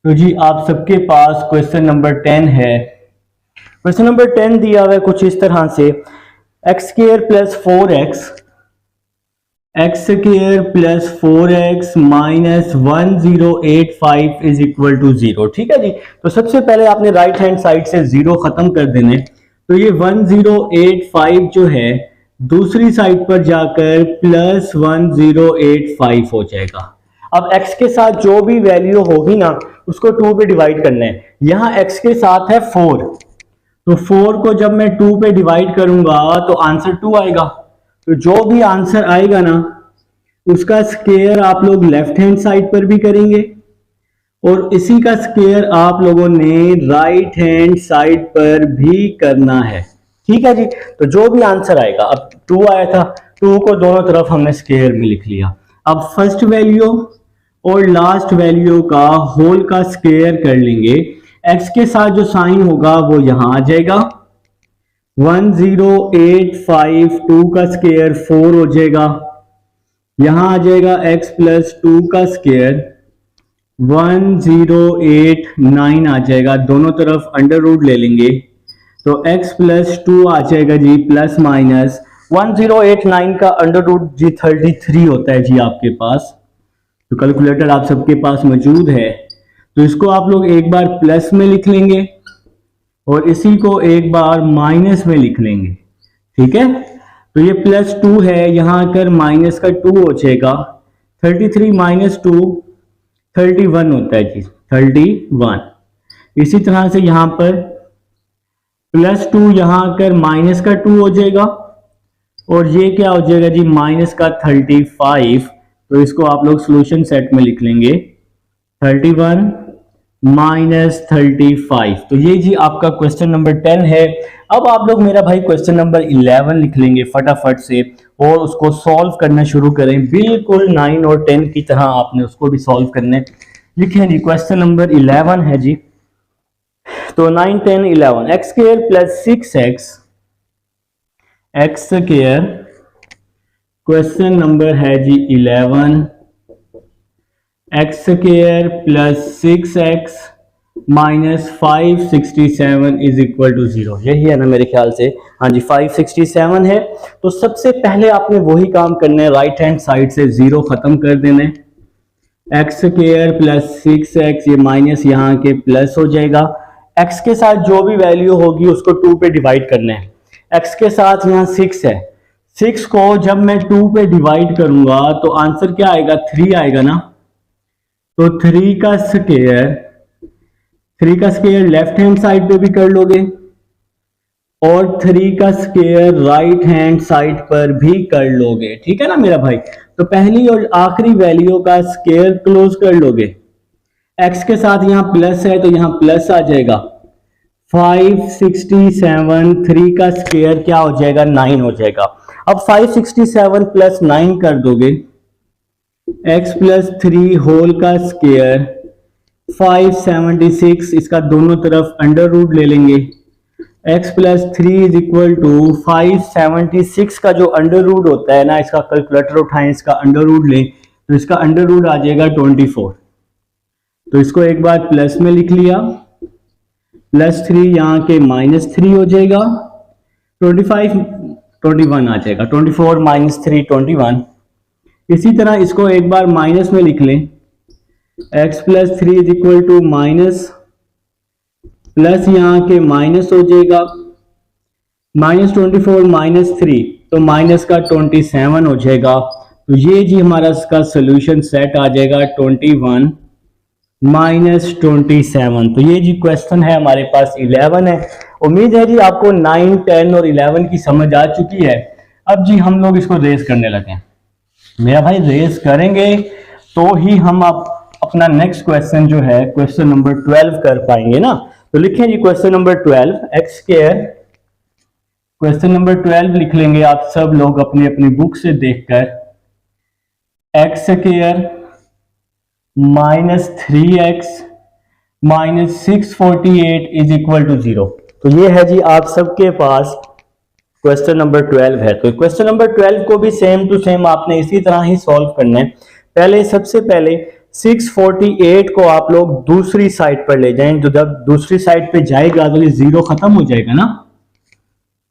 तो जी आप सबके पास क्वेश्चन नंबर 10 है। क्वेश्चन नंबर 10 दिया हुआ है कुछ इस तरह से, x square plus 4x x square plus 4x minus 1085 is equal to 0। ठीक है जी, तो सबसे पहले आपने राइट हैंड साइड से 0 खत्म कर देने। तो ये 1085 जो है दूसरी साइड पर जाकर प्लस 1085 हो जाएगा। अब x के साथ जो भी वैल्यू होगी ना उसको 2 पे डिवाइड करना है। यहां x के साथ है 4, तो 4 को जब मैं 2 पे डिवाइड करूंगा तो आंसर 2 आएगा। तो जो भी आंसर आएगा ना उसका स्क्वायर आप लोग लेफ्ट हैंड साइड पर भी करेंगे और इसी का स्क्वायर आप लोगों ने राइट हैंड साइड पर भी करना है। ठीक है जी, तो जो भी आंसर आएगा, अब 2 आया था, 2 को दोनों तरफ हमने स्क्वायर में लिख लिया। अब फर्स्ट वैल्यू और लास्ट वैल्यू का होल का स्क्वायर कर लेंगे। x के साथ जो साइन होगा वो यहां आ जाएगा, 1085 2 का स्क्वायर 4 हो जाएगा। यहां आ जाएगा x प्लस 2 का स्क्वायर 1089 आ जाएगा, दोनों तरफ अंडर रूट ले लेंगे तो x प्लस 2 आ जाएगा जी प्लस माइनस 1089 का अंडर रूट जी 33 होता है जी आपके पास। तो कैलकुलेटर आप सबके पास मौजूद है, तो इसको आप लोग एक बार प्लस में लिख लेंगे और इसी को एक बार माइनस में लिख लेंगे। ठीक है, तो ये प्लस 2 है, यहां आकर माइनस का 2 हो जाएगा, 33 माइनस 2 31 होता है जी 31। इसी तरह से यहां पर प्लस 2 यहां आकर माइनस का 2 हो जाएगा और ये क्या हो जाएगा जी माइनस का 35। तो इसको आप लोग सॉल्यूशन सेट में लिख लेंगे 31 माइनस 35। तो ये जी आपका क्वेश्चन नंबर 10 है। अब आप लोग मेरा भाई क्वेश्चन नंबर 11 लिख लेंगे फटाफट से और उसको सॉल्व करना शुरू करें, बिल्कुल 9 और 10 की तरह आपने उसको भी सॉल्व करने। लिखें जी क्वेश्चन नंबर 11 है जी, तो 9 10 11 x square plus 6x x square, question number है जी 11, x square plus 6x minus 567 is equal to 0। यही है ना मेरे ख्याल से, हाँ जी 567 है। तो सबसे पहले आपने वही काम करना है, राइट हैंड साइड से 0 खत्म कर देना है। एक्स स्क्वायर प्लस 6x, ये माइनस यहाँ के प्लस हो जाएगा। x के साथ जो भी वैल्यू होगी उसको 2 पे डिवाइड करना है। x के साथ यहाँ 6 है, 6 को जब मैं 2 पे डिवाइड करूंगा तो आंसर क्या आएगा 3 आएगा ना। तो 3 का स्क्वायर लेफ्ट हैंड साइड पे भी कर लोगे और 3 का स्क्वायर राइट हैंड साइड पर भी कर लोगे। ठीक है ना मेरा भाई, तो पहली और आखिरी वैल्यू का स्क्वायर क्लोज कर लोगे। x के साथ यहाँ प्लस है तो यहाँ प्लस आ जाएगा 567, 3 का स्क्वायर क्या हो जाएगा 9 हो जाएगा। अब 567 प्लस 9 कर दोगे, x प्लस 3 होल का स्क्वायर 576, इसका दोनों तरफ अंडर रूट ले लेंगे। x plus 3 is equal to 576 का जो अंडर रूट होता है ना, इसका कैलकुलेटर उठाएं, इसका अंडर रूट लें तो इसका अंडर रूट आ जाएगा 24। तो इसको एक बार प्लस में लिख लिया, प्लस 3 यहाँ के माइनस 3 हो जाएगा, 21 आ जाएगा, 24 माइनस 3 21। इसी तरह इसको एक बार माइनस में लिख लें, x plus 3 is equal to minus, plus यहाँ के माइनस हो जाएगा, -24 -3 तो माइनस का 27 हो जाएगा। तो ये जी हमारा इसका सोल्यूशन सेट आ जाएगा 21 -27। तो ये जी क्वेश्चन है हमारे पास 11 है। उम्मीद है जी आपको 9, 10 और 11 की समझ आ चुकी है। अब जी हम लोग इसको रेस करने लगे। मेरा भाई रेस करेंगे तो ही हम आप अपना नेक्स्ट क्वेश्चन जो है क्वेश्चन नंबर 12 कर पाएंगे ना। तो लिखें जी question number 12 x square. Question number 12 लिख लेंगे आप सब लोग अपनी अपनी बुक से देखकर। X square -3x -648 is equal to 0। तो ये है जी आप सबके पास क्वेश्चन नंबर 12 है। तो क्वेश्चन नंबर 12 को भी सेम टू सेम आपने इसी तरह ही सॉल्व करना है। सबसे पहले 648 को आप लोग दूसरी साइड पर ले जाएं। तो जब दूसरी साइड पे जाएगा तो ये 0 खत्म हो जाएगा ना।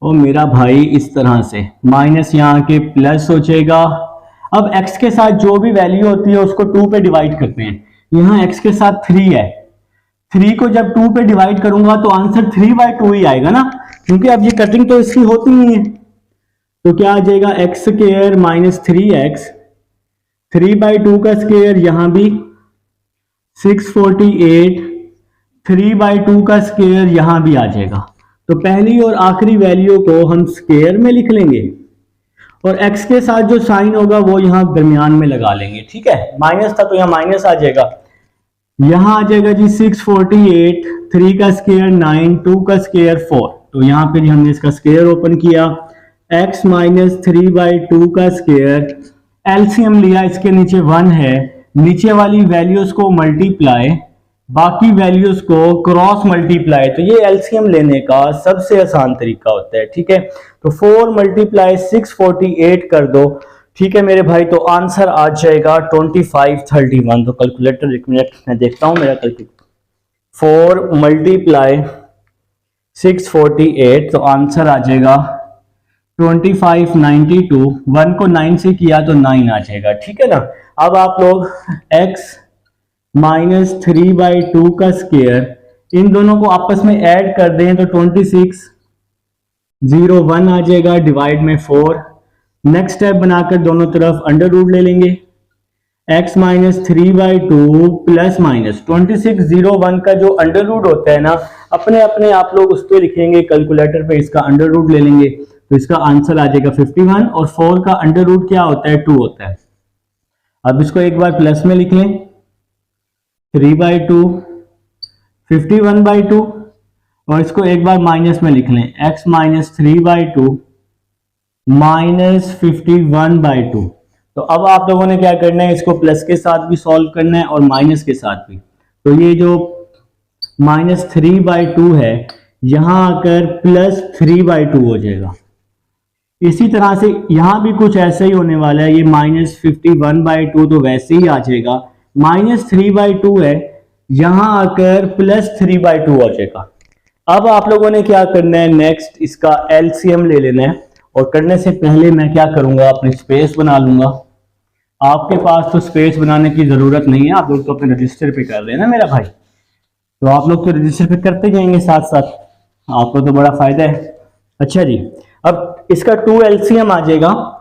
और मेरा भाई इस तरह से माइनस यहाँ के प्लस हो जाएगा। अब x के साथ जो भी वैल्यू होती है उसको 2 पे डिवाइड करते हैं। यहाँ x के साथ 3 है, 3 को जब 2 पे डिवाइड करूंगा तो आंसर 3/2 ही आएगा ना, क्योंकि अब ये कटिंग तो इसकी होती ही है। तो क्या आ जाएगा एक्स स्क्वायर -3x, 3/2 का स्क्वायर यहां भी 648, 3/2 का स्क्वायर यहां भी आ जाएगा। तो पहली और आखिरी वैल्यू को हम स्क्वायर में लिख लेंगे और x के साथ जो साइन होगा वो यहां दरमियान में लगा लेंगे। ठीक है, माइनस था तो यहां माइनस आ जाएगा। यहां आ जाएगा जी 648, 3 का स्क्वायर 9, 2 का स्क्वायर 4। तो यहां पे हमने इसका स्क्वायर ओपन किया। x -3/2 का स्क्वायर, एलसीएम लिया, इसके नीचे 1 है, नीचे वाली वैल्यूज को मल्टीप्लाई, बाकी वैल्यूज को क्रॉस मल्टीप्लाई। तो ये एलसीएम लेने का सबसे आसान तरीका होता है। ठीक है, तो 4 × 648 कर दो। ठीक है मेरे भाई, तो आंसर आ जाएगा 2531। तो कैलकुलेटर एक मिनट मैं देखता हूं मेरा कैलकुलेटर। 4 × 648 तो आंसर आ जाएगा 2592। 1 को 9 से किया तो 9 आ जाएगा। ठीक है ना। अब आप लोग x -3/2 का स्क्वायर, इन दोनों को आपस में ऐड कर दें तो 2601 आ जाएगा, डिवाइड में 4। नेक्स्ट स्टेप बनाकर दोनों तरफ अंडर रूट ले लेंगे। x -3/2 प्लस माइनस 2601 का जो अंडर रूट होता है ना, अपने अपने आप लोग उस पर लिखेंगे, कैलकुलेटर पे इसका अंडर रूट ले लेंगे तो इसका आंसर आ जाएगा 51। और 4 का अंडर रूट क्या होता है, 2 होता है। अब इसको एक बार प्लस में लिख लें, 3/2 51/2, और इसको एक बार माइनस में लिख लें, x -3/2 -51/2। तो अब आप लोगों ने क्या करना है, इसको प्लस के साथ भी सॉल्व करना है और माइनस के साथ भी। तो ये जो -3/2 है यहां आकर +3/2 हो जाएगा। इसी तरह से यहां भी कुछ ऐसा ही होने वाला है। ये -51/2 तो वैसे ही आ जाएगा, -3/2 है, यहां आकर +3/2 हो जाएगा। अब आप लोगों ने क्या करना है, नेक्स्ट इसका एलसीएम ले लेना है। और करने से पहले मैं क्या करूंगा, अपनी स्पेस बना लूंगा। आपके पास तो स्पेस बनाने की जरूरत नहीं है, आप लोग तो अपने रजिस्टर पे कर रहे हैं ना मेरा भाई। तो आप लोग तो रजिस्टर पे करते जाएंगे साथ साथ, आपको तो बड़ा फायदा है। अच्छा जी, अब इसका 2 एलसीएम आ जाएगा,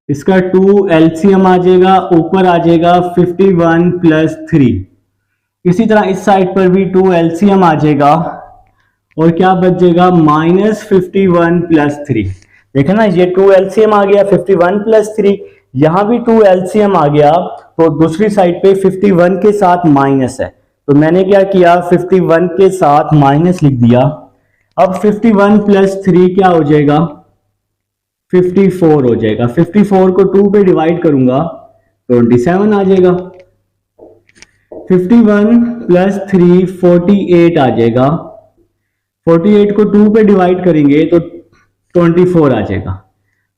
इसका 2 एलसीएम आ जाएगा, ऊपर आ जाएगा 51 + 3। इसी तरह इस साइड पर भी 2 एलसीएम आ जाएगा और क्या बच जाएगा, -51 + 3। देखा ना, ये 2 एलसीएम आ गया, 51 + 3, यहां भी 2 एलसीएम आ गया। तो दूसरी साइड पे 51 के साथ माइनस है, तो मैंने क्या किया, 51 के साथ माइनस लिख दिया। अब 51 + 3 क्या हो जाएगा, 54 हो जाएगा। 54 को 2 पे डिवाइड करूंगा 27 आ जाएगा। 51 + 3 48 आ जाएगा। 48 को 2 पे डिवाइड करेंगे तो 24 आ जाएगा।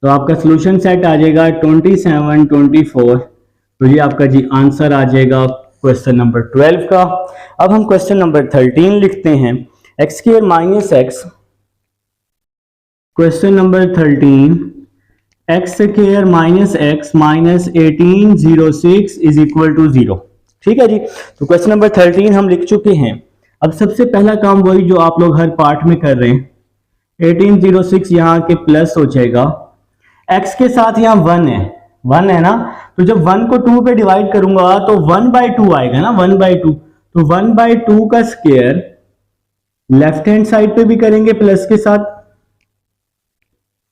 तो आपका सोल्यूशन सेट आ जाएगा 27 24। तो ये आपका जी आंसर आ जाएगा क्वेश्चन नंबर 12 का। अब हम क्वेश्चन नंबर 13 लिखते हैं, x² - x। Question number 13, x² - x -1806 is equal to 0। ठीक है जी, तो क्वेश्चन नंबर 13 हम लिख चुके हैं। अब सबसे पहला काम वही जो आप लोग हर पार्ट में कर रहे हैं, 1806 यहाँ के प्लस हो जाएगा, x के साथ यहाँ 1 है ना, तो जब 1 को 2 पे डिवाइड करूंगा तो 1/2 आएगा ना, 1/2, तो 1/2 का स्क्वायर लेफ्ट हैंड साइड पे भी करेंगे प्लस के साथ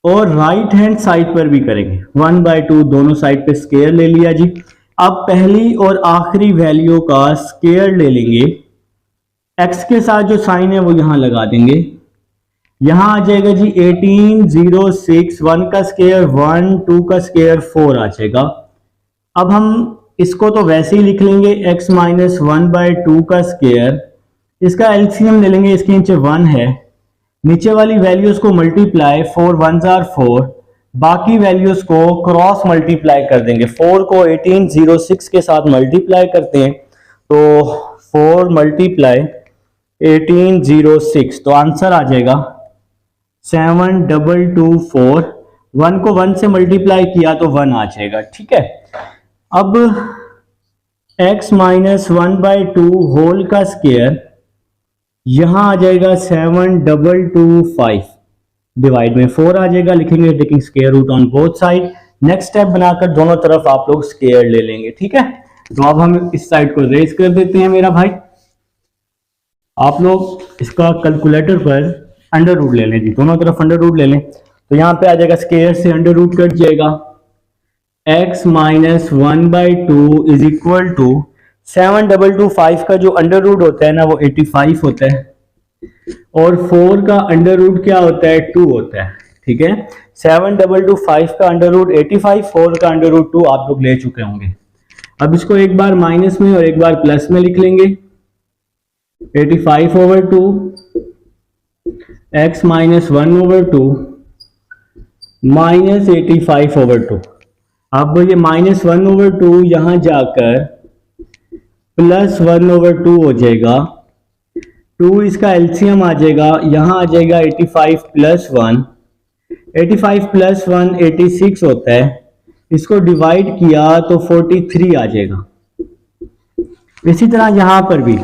और राइट हैंड साइड पर भी करेंगे, 1/2 दोनों साइड पे स्क्वायर ले लिया जी। अब पहली और आखिरी वैल्यू का स्क्वायर ले लेंगे, x के साथ जो साइन है वो यहां लगा देंगे, यहां आ जाएगा जी 1806, 1 का स्क्वायर 1, 2 का स्क्वायर 4 आ जाएगा। अब हम इसको तो वैसे ही लिख लेंगे x माइनस 1/2 का स्क्वायर, इसका एलसीएम ले लेंगे, इसके नीचे 1 है, नीचे वाली वैल्यूज को मल्टीप्लाई, 4 1s are 4, बाकी वैल्यूज को क्रॉस मल्टीप्लाई कर देंगे, 4 को 1806 के साथ मल्टीप्लाई करते हैं तो 4 मल्टीप्लाई 1806, तो आंसर आ जाएगा 7224, 1 को 1 से मल्टीप्लाई किया तो 1 आ जाएगा, ठीक है। अब x माइनस 1/2 होल का स्क्वायर यहां आ जाएगा 7225, डिवाइड में 4 आ जाएगा, लिखेंगे taking square root on both side. Next step बनाकर दोनों तरफ आप लोग स्क्वायर ले लेंगे, ठीक है। तो अब हम इस साइड को रेज कर देते हैं मेरा भाई, आप लोग इसका कैलकुलेटर पर अंडर रूट ले लें जी, दोनों तरफ अंडर रूट ले लें, तो यहां पे आ जाएगा स्क्वायर से अंडर रूट कट जाएगा, x minus 1/2 is equal to 7225 का जो अंडर रूट होता है ना वो 85 होता है, और 4 का अंडर रूट क्या होता है, 2 होता है, ठीक है। 7225 का अंडर रूट 85, 4 का अंडर रूट 2 आप लोग ले चुके होंगे। अब इसको एक बार माइनस में और एक बार प्लस में लिख लेंगे, 85/2 x माइनस 1/2 माइनस 85/2। अब ये माइनस 1/2 यहां जाकर प्लस 1/2 हो जाएगा, 2 इसका एलसीएम आ जाएगा, यहां आ जाएगा 85 प्लस 1, 85 प्लस 1 86 होता है, इसको डिवाइड किया तो 43 आ जाएगा। इसी तरह यहां पर भी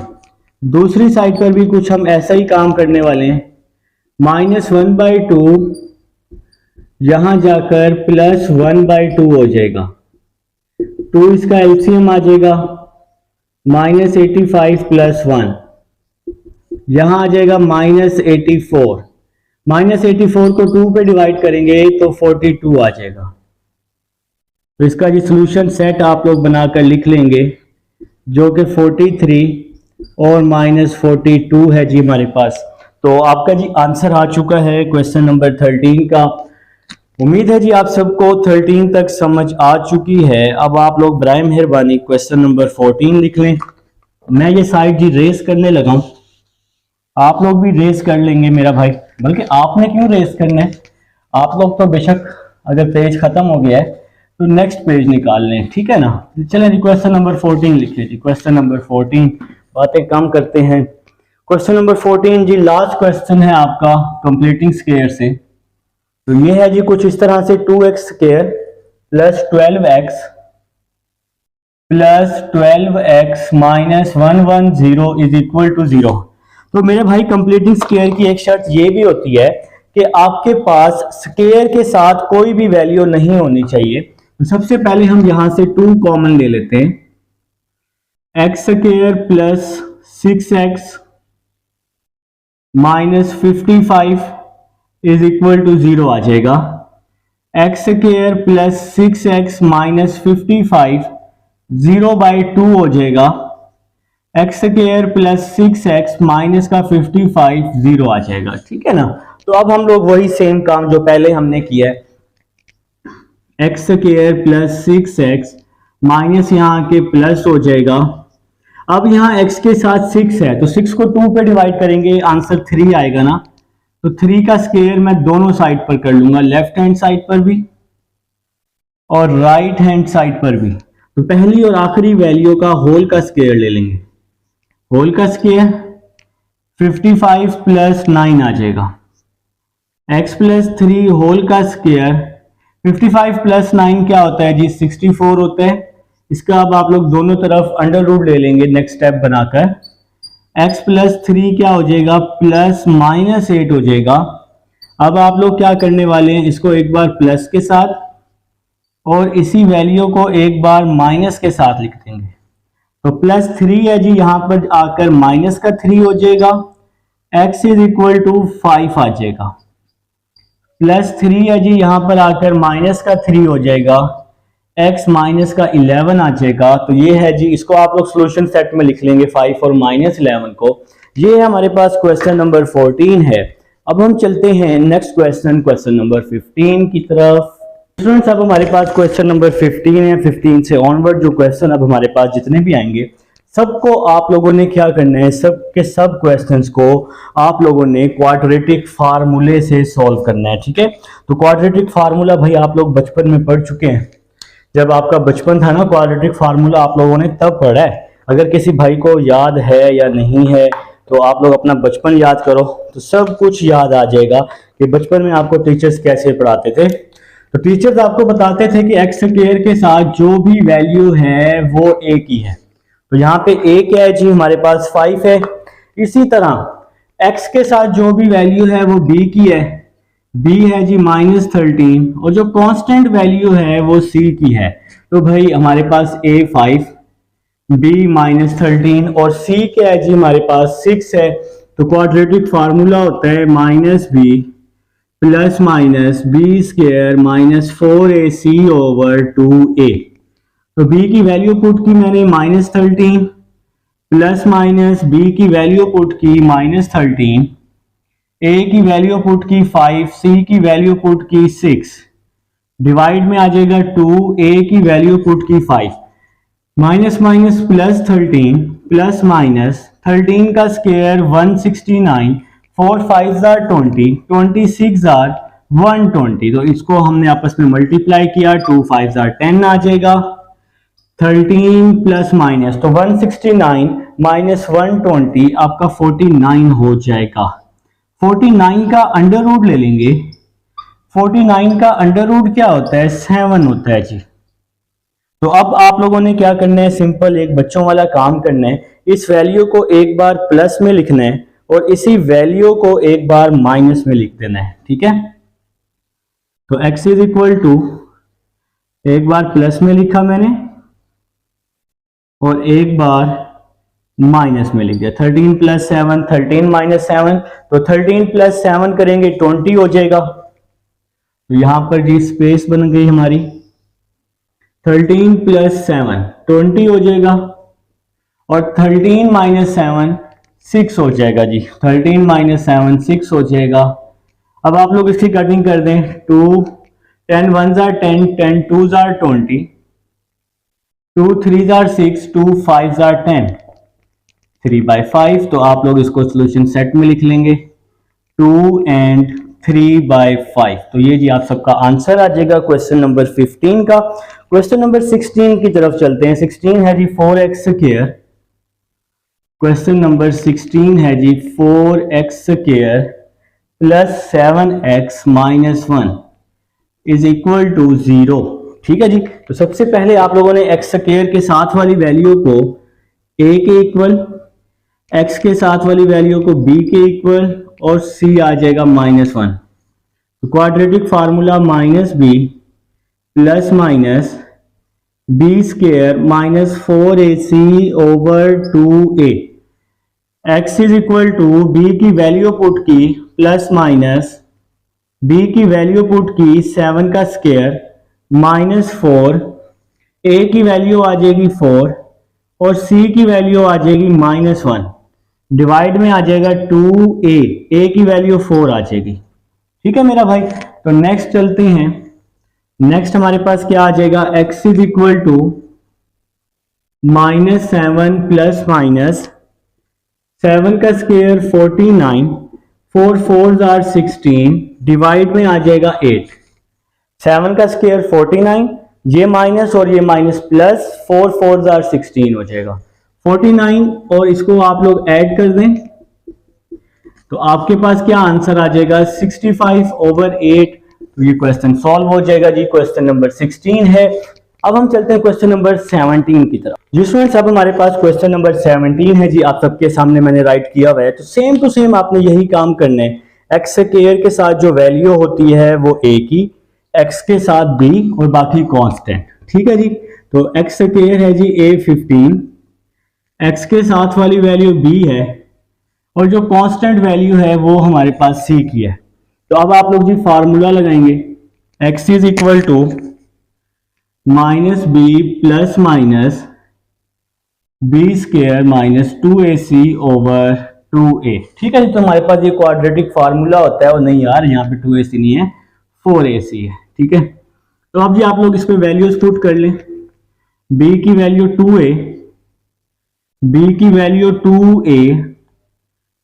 दूसरी साइड पर भी कुछ हम ऐसा ही काम करने वाले हैं, माइनस 1/2 यहां जाकर प्लस 1/2 हो जाएगा, 2 इसका एलसीएम आ जाएगा, माइनस 85 प्लस 1 यहां आ जाएगा माइनस 84, माइनस 84 को 2 पे डिवाइड करेंगे तो 42 आ जाएगा। तो इसका जो सोल्यूशन सेट आप लोग बनाकर लिख लेंगे जो कि 43 और माइनस 42 है जी हमारे पास। तो आपका जी आंसर आ चुका है क्वेश्चन नंबर 13 का। उम्मीद है जी आप सबको 13 तक समझ आ चुकी है। अब आप लोग बराए मेहरबानी क्वेश्चन नंबर 14 लिख लें। मैं ये साइड जी रेस करने लगा हूं, आप लोग भी रेस कर लेंगे मेरा भाई, बल्कि आपने क्यों रेस करना है, आप लोग तो बेशक अगर पेज खत्म हो गया है तो नेक्स्ट पेज निकाल लें, ठीक है ना। चलें जी क्वेश्चन नंबर 14 लिख लीजिए। क्वेश्चन नंबर 14, बातें कम करते हैं। क्वेश्चन नंबर 14 जी लास्ट क्वेश्चन है आपका कंप्लीटिंग स्क्वायर से। तो ये है जी कुछ इस तरह से 2x square plus 12x plus 12x minus 110 is equal to 0। तो मेरे भाई कंप्लीटिंग स्क्वायर की एक शर्त ये भी होती है कि आपके पास स्क्वायर के साथ कोई भी वैल्यू नहीं होनी चाहिए। तो सबसे पहले हम यहां से 2 कॉमन ले लेते हैं, x square plus 6x minus 55 is equal to 0 आ जाएगा। x square plus 6x minus 55 0/2 हो जाएगा। x square plus 6x minus का 55 0 आ जाएगा, ठीक है ना। तो अब हम लोग वही सेम काम जो पहले हमने किया है, x square plus 6x minus यहाँ के प्लस हो जाएगा। अब यहाँ x के साथ 6 है तो 6 को 2 पे डिवाइड करेंगे, आंसर 3 आएगा ना। तो 3 का स्क्वायर मैं दोनों साइड पर कर लूंगा, लेफ्ट हैंड साइड पर भी और राइट हैंड साइड पर भी। तो पहली और आखिरी वैल्यू का होल का स्क्वायर ले लेंगे। होल का स्क्वायर 55 प्लस 9 आ जाएगा। x प्लस 3 होल का स्क्वायर 55 प्लस 9 क्या होता है जी 64 होता है। इसका अब आप लोग दोनों तरफ अंडर रूट ले लेंगे नेक्स्ट स्टेप बनाकर। x प्लस 3 क्या हो जाएगा प्लस -8 हो जाएगा। अब आप लोग क्या करने वाले हैं, इसको एक बार प्लस के साथ और इसी वैल्यू को एक बार माइनस के साथ लिख देंगे। तो +3 है जी, यहां पर आकर माइनस का 3 हो जाएगा, x इज इक्वल टू 5 आ जाएगा। +3 है जी, यहां पर आकर माइनस का 3 हो जाएगा, x माइनस का 11 आ जाएगा। तो ये है जी, इसको आप लोग सोल्यूशन सेट में लिख लेंगे 5 और -11 को। ये हमारे पास क्वेश्चन नंबर 14 है। अब हम चलते हैं नेक्स्ट क्वेश्चन नंबर 15 की तरफ। स्टूडेंट्स, अब हमारे पास क्वेश्चन नंबर 15 है। 15 से ऑनवर्ड जो क्वेश्चन अब हमारे पास जितने भी आएंगे सबको आप लोगों ने क्या करना है, सब के सब क्वेश्चंस को आप लोगों ने क्वाड्रेटिक फार्मूले से सॉल्व करना है। ठीक है, तो क्वाड्रेटिक फार्मूला भाई आप लोग बचपन में पढ़ चुके हैं। जब आपका बचपन था ना, क्वाड्रेटिक फार्मूला आप लोगों ने तब पढ़ा है। अगर किसी भाई को याद है या नहीं है तो आप लोग अपना बचपन याद करो तो सब कुछ याद आ जाएगा कि बचपन में आपको टीचर्स कैसे पढ़ाते थे। तो टीचर्स आपको बताते थे कि एक्स स्क्वायर के साथ जो भी वैल्यू है वो ए की है। तो यहाँ पे ए क्या है जी, हमारे पास 5 है। इसी तरह एक्स के साथ जो भी वैल्यू है वो बी की है, बी है जी -13, और जो कांस्टेंट वैल्यू है वो सी की है। तो भाई हमारे पास ए 5, बी -13 और सी क्या है जी, हमारे पास 6 है। तो क्वाड्रेटिक फार्मूला होता है -b plus minus B square -4ac/2a। तो b की वैल्यू पुट की मैंने -13 प्लस माइनस बी की वैल्यू पुट की -13, a की वैल्यू पुट की 5, c की वैल्यू पुट की 6, डिवाइड में आ जाएगा 2, a की वैल्यू पुट की 5, माइनस माइनस +13 प्लस माइनस 13 का स्क्वायर 169, 4 5 आर 20, 26 आर 120। तो इसको हमने आपस में मल्टीप्लाई किया, 2 5 आर 10 आ जाएगा, 13 प्लस माइनस तो 169 माइनस 120 आपका 49 हो जाएगा। 49 का अंडर रूट ले लेंगे। 49 का अंडर रूट क्या होता है, 7 होता है जी। तो अब आप लोगों ने क्या करना है, सिंपल एक बच्चों वाला काम करना है। इस वैल्यू को एक बार प्लस में लिखना है और इसी वैल्यू को एक बार माइनस में लिख देना है। ठीक है, तो x इज इक्वल टू, एक बार प्लस में लिखा मैंने और एक बार माइनस में लिख दिया। 13 प्लस 7, 13 माइनस 7, तो 13 प्लस 7 करेंगे 20 हो जाएगा। तो यहां पर जी स्पेस बन गई हमारी, 13 प्लस 7 20 हो जाएगा और 13 माइनस 7 6 हो जाएगा जी। 13 माइनस 7 6 हो जाएगा। अब आप लोग इसकी कटिंग कर दें, 2 10 1 आर 10, 10 2 आर 20, 2 3 आर 6, 2 5 आर 10, 3/5। तो आप लोग इसको सोल्यूशन सेट में लिख लेंगे, 2 एंड 3/5। तो ये जी आप सबका आंसर आ जाएगा क्वेश्चन नंबर 15 का। क्वेश्चन नंबर 16 की तरफ चलते हैं। 16 है जी 4x²। क्वेश्चन नंबर 16 है जी 4x² plus 7x minus 1 is equal to 0। ठीक है जी, तो सबसे पहले आप लोगों ने x² के साथ वाली वैल्यू को a के इक्वल, x के साथ वाली वैल्यू को b के इक्वल और c आ जाएगा -1। तो quadratic formula -b plus minus B square -4ac/2a। x is equal to b की वैल्यू पुट की प्लस माइनस b की वैल्यू पुट की 7 का स्क्वायर -4, a की वैल्यू आ जाएगी 4 और c की वैल्यू आ जाएगी -1, डिवाइड में आ जाएगा 2a, a की वैल्यू 4 आ जाएगी। ठीक है मेरा भाई, तो नेक्स्ट चलते हैं। नेक्स्ट हमारे पास क्या आ जाएगा, x is equal to -7 plus minus 7 का स्क्वायर 49, 4 4 आर 16, डिवाइड में आ जाएगा 8। 7 का स्क्वायर 49, ये माइनस और ये माइनस प्लस, 4 4 आर 16 हो जाएगा 49, और इसको आप लोग ऐड कर दें तो आपके पास क्या आंसर आ जाएगा, 65/8। तो ये क्वेश्चन सॉल्व हो जाएगा जी। क्वेश्चन नंबर 16 है। अब हम चलते हैं क्वेश्चन नंबर 17 की तरफ। जी स्टूडेंट्स, अब हमारे पास क्वेश्चन नंबर 17 है जी, आप सबके सामने मैंने राइट किया हुआ है। तो सेम टू सेम आपने यही काम करना है। एक्स स्क्वायर के साथ जो वैल्यू होती है वो ए की, एक्स के साथ बी और बाकी कांस्टेंट। ठीक है जी, तो एक्स स्क्वायर है जी ए 15, एक्स के साथ वाली वैल्यू बी है और जो कांस्टेंट वैल्यू है वो हमारे पास सी की है। तो अब आप लोग जी फार्मूला लगाएंगे, x is equal to minus b plus minus B square minus 2ac over 2a। ठीक है जी, तो हमारे पास ये क्वाड्रेटिक फार्मूला होता है, और नहीं यार यहाँ पे 2ac नहीं है 4ac है। ठीक है, तो अब जी आप लोग इस पे वैल्यूज पुट कर लें, b की वैल्यू 2a, b की वैल्यू 2a,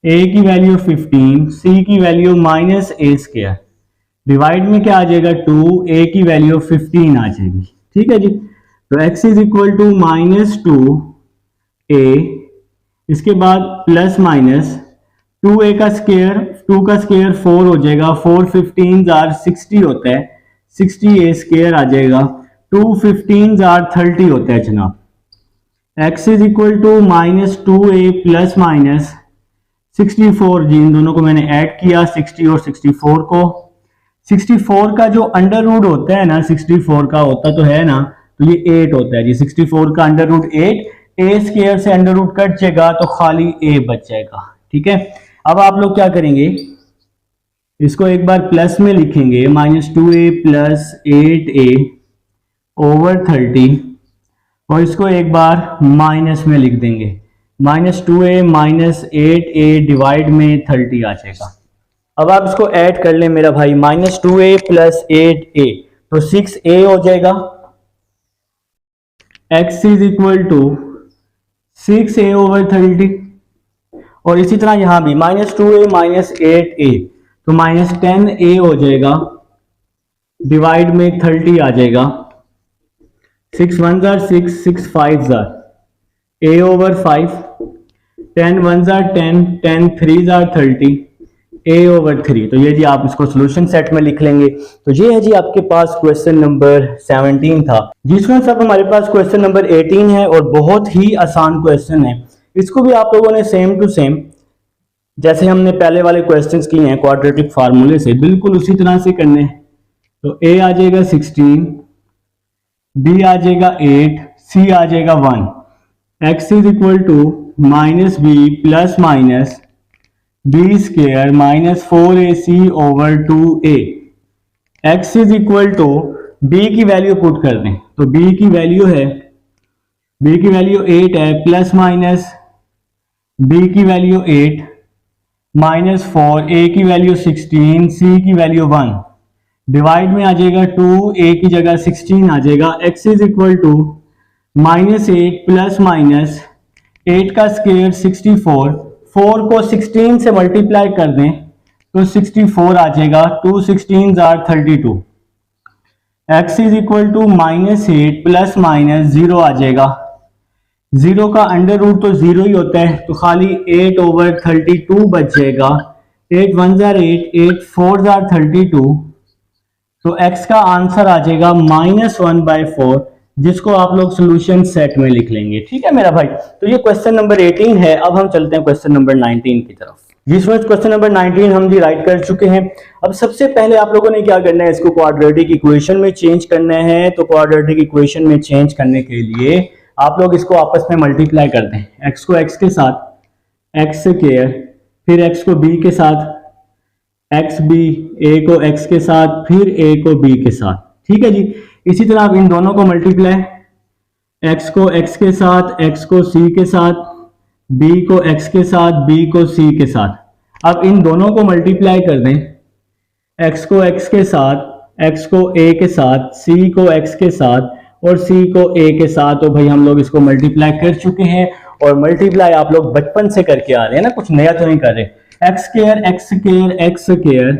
a की वैल्यू 15, c की value minus a square, divide में क्या आ जाएगा 2, a की वैल्यू 15 आ जाएगी। ठीक है जी, तो x is equal to minus 2a, इसके बाद प्लस माइनस 2a का स्क्वायर, 2 का स्क्वायर 4 हो जाएगा, 4 15 जार 60 होता है, 60a स्क्वायर आ जाएगा, 2 15 जार 30 होता है जनाब। x is equal to minus 2a plus minus 64, जी इन दोनों को मैंने ऐड किया 60 और 64 को। 64 का जो अंडर रूट होता है ना, 64 का होता तो है ना, तो ये 8 होता है जी। 64 का अंडर रूट 8, ए स्क्वायर से अंडर रूट कट जाएगा तो खाली ए बच जाएगा। ठीक है, अब आप लोग क्या करेंगे, इसको एक बार प्लस में लिखेंगे, minus 2a plus 8a over 30, और इसको एक बार माइनस में लिख देंगे, minus 2a minus 8a divide में 30 आ जाएगा। अब आप इसको ऐड कर लें मेरा भाई, माइनस 2a प्लस 8a तो 6a हो जाएगा। x is equal to 6a over 30, और इसी तरह यहां भी माइनस 2a माइनस 8a तो माइनस 10a हो जाएगा, डिवाइड में 30 आ जाएगा। 6 1 jar 6, 6 5 jar a over 5, 10 1 jar 10, 10 3 jar 30, a over 3। तो ये जी आप इसको सॉल्यूशन सेट में लिख लेंगे। तो ये है जी आपके पास क्वेश्चन नंबर 17 था। जी स्टूडेंट्स, अब हमारे पास क्वेश्चन नंबर 18 है और बहुत ही आसान क्वेश्चन है। इसको भी आप लोगों ने सेम टू सेम जैसे हमने पहले वाले क्वेश्चंस किए हैं क्वाड्रेटिक फार्मूले से, बिल्कुल उसी तरह से करने। तो a आ जाएगा 16, b आ जाएगा 8, c आ जाएगा 1। x is equal to minus b plus minus B square minus 4ac over 2a। x is equal to b की वैल्यू पुट कर दें, तो b की वैल्यू है, b की वैल्यू 8 है, प्लस माइनस b की वैल्यू 8 माइनस 4, a की वैल्यू 16, c की वैल्यू 1, डिवाइड में आ जाएगा 2, a की जगह 16 आ जाएगा। x is equal to minus 8 plus minus 8 का स्क्वायर 64, 4 को 16 से मल्टीप्लाई कर दें तो 64 आ जाएगा, 2 16 जार 32। x is equal to minus 8 plus minus 0 आ जाएगा, 0 का अंडर रूट तो 0 ही होता है, तो खाली 8 ओवर 32 बच जाएगा। 8 1 जार 8, 8 4 जार 32, तो x का आंसर आ जाएगा -1/4, जिसको आप लोग सॉल्यूशन सेट में लिख लेंगे। ठीक है मेरा भाई, तो ये क्वेश्चन नंबर 18 है। अब हम चलते हैं क्वेश्चन नंबर 19 की तरफ। जी स्टूडेंट्स, क्वेश्चन नंबर 19 हम जी राइट कर चुके हैं। अब सबसे पहले आप लोगों ने क्या करना है, इसको क्वाड्रेटिक इक्वेशन में चेंज करना है। तो क्वाड्रेटिक इक्वेशन में चेंज करने के लिए आप लोग इसको आपस में मल्टीप्लाई कर दें, x को x के साथ x स्क्वायर, फिर x को b के साथ x b, a को x के साथ, फिर a को b के साथ। ठीक है जी, इसी तरह आप इन दोनों को मल्टीप्लाई, x को x के साथ, x को c के साथ, b को x के साथ, b को c के साथ। अब इन दोनों को मल्टीप्लाई कर दें, x को x के साथ, x को a के साथ, c को x के साथ और c को a के साथ। तो भाई हम लोग इसको मल्टीप्लाई कर चुके हैं, और मल्टीप्लाई आप लोग बचपन से करके आ रहे हैं ना, कुछ नया तो नहीं कर रहे। x square x square x square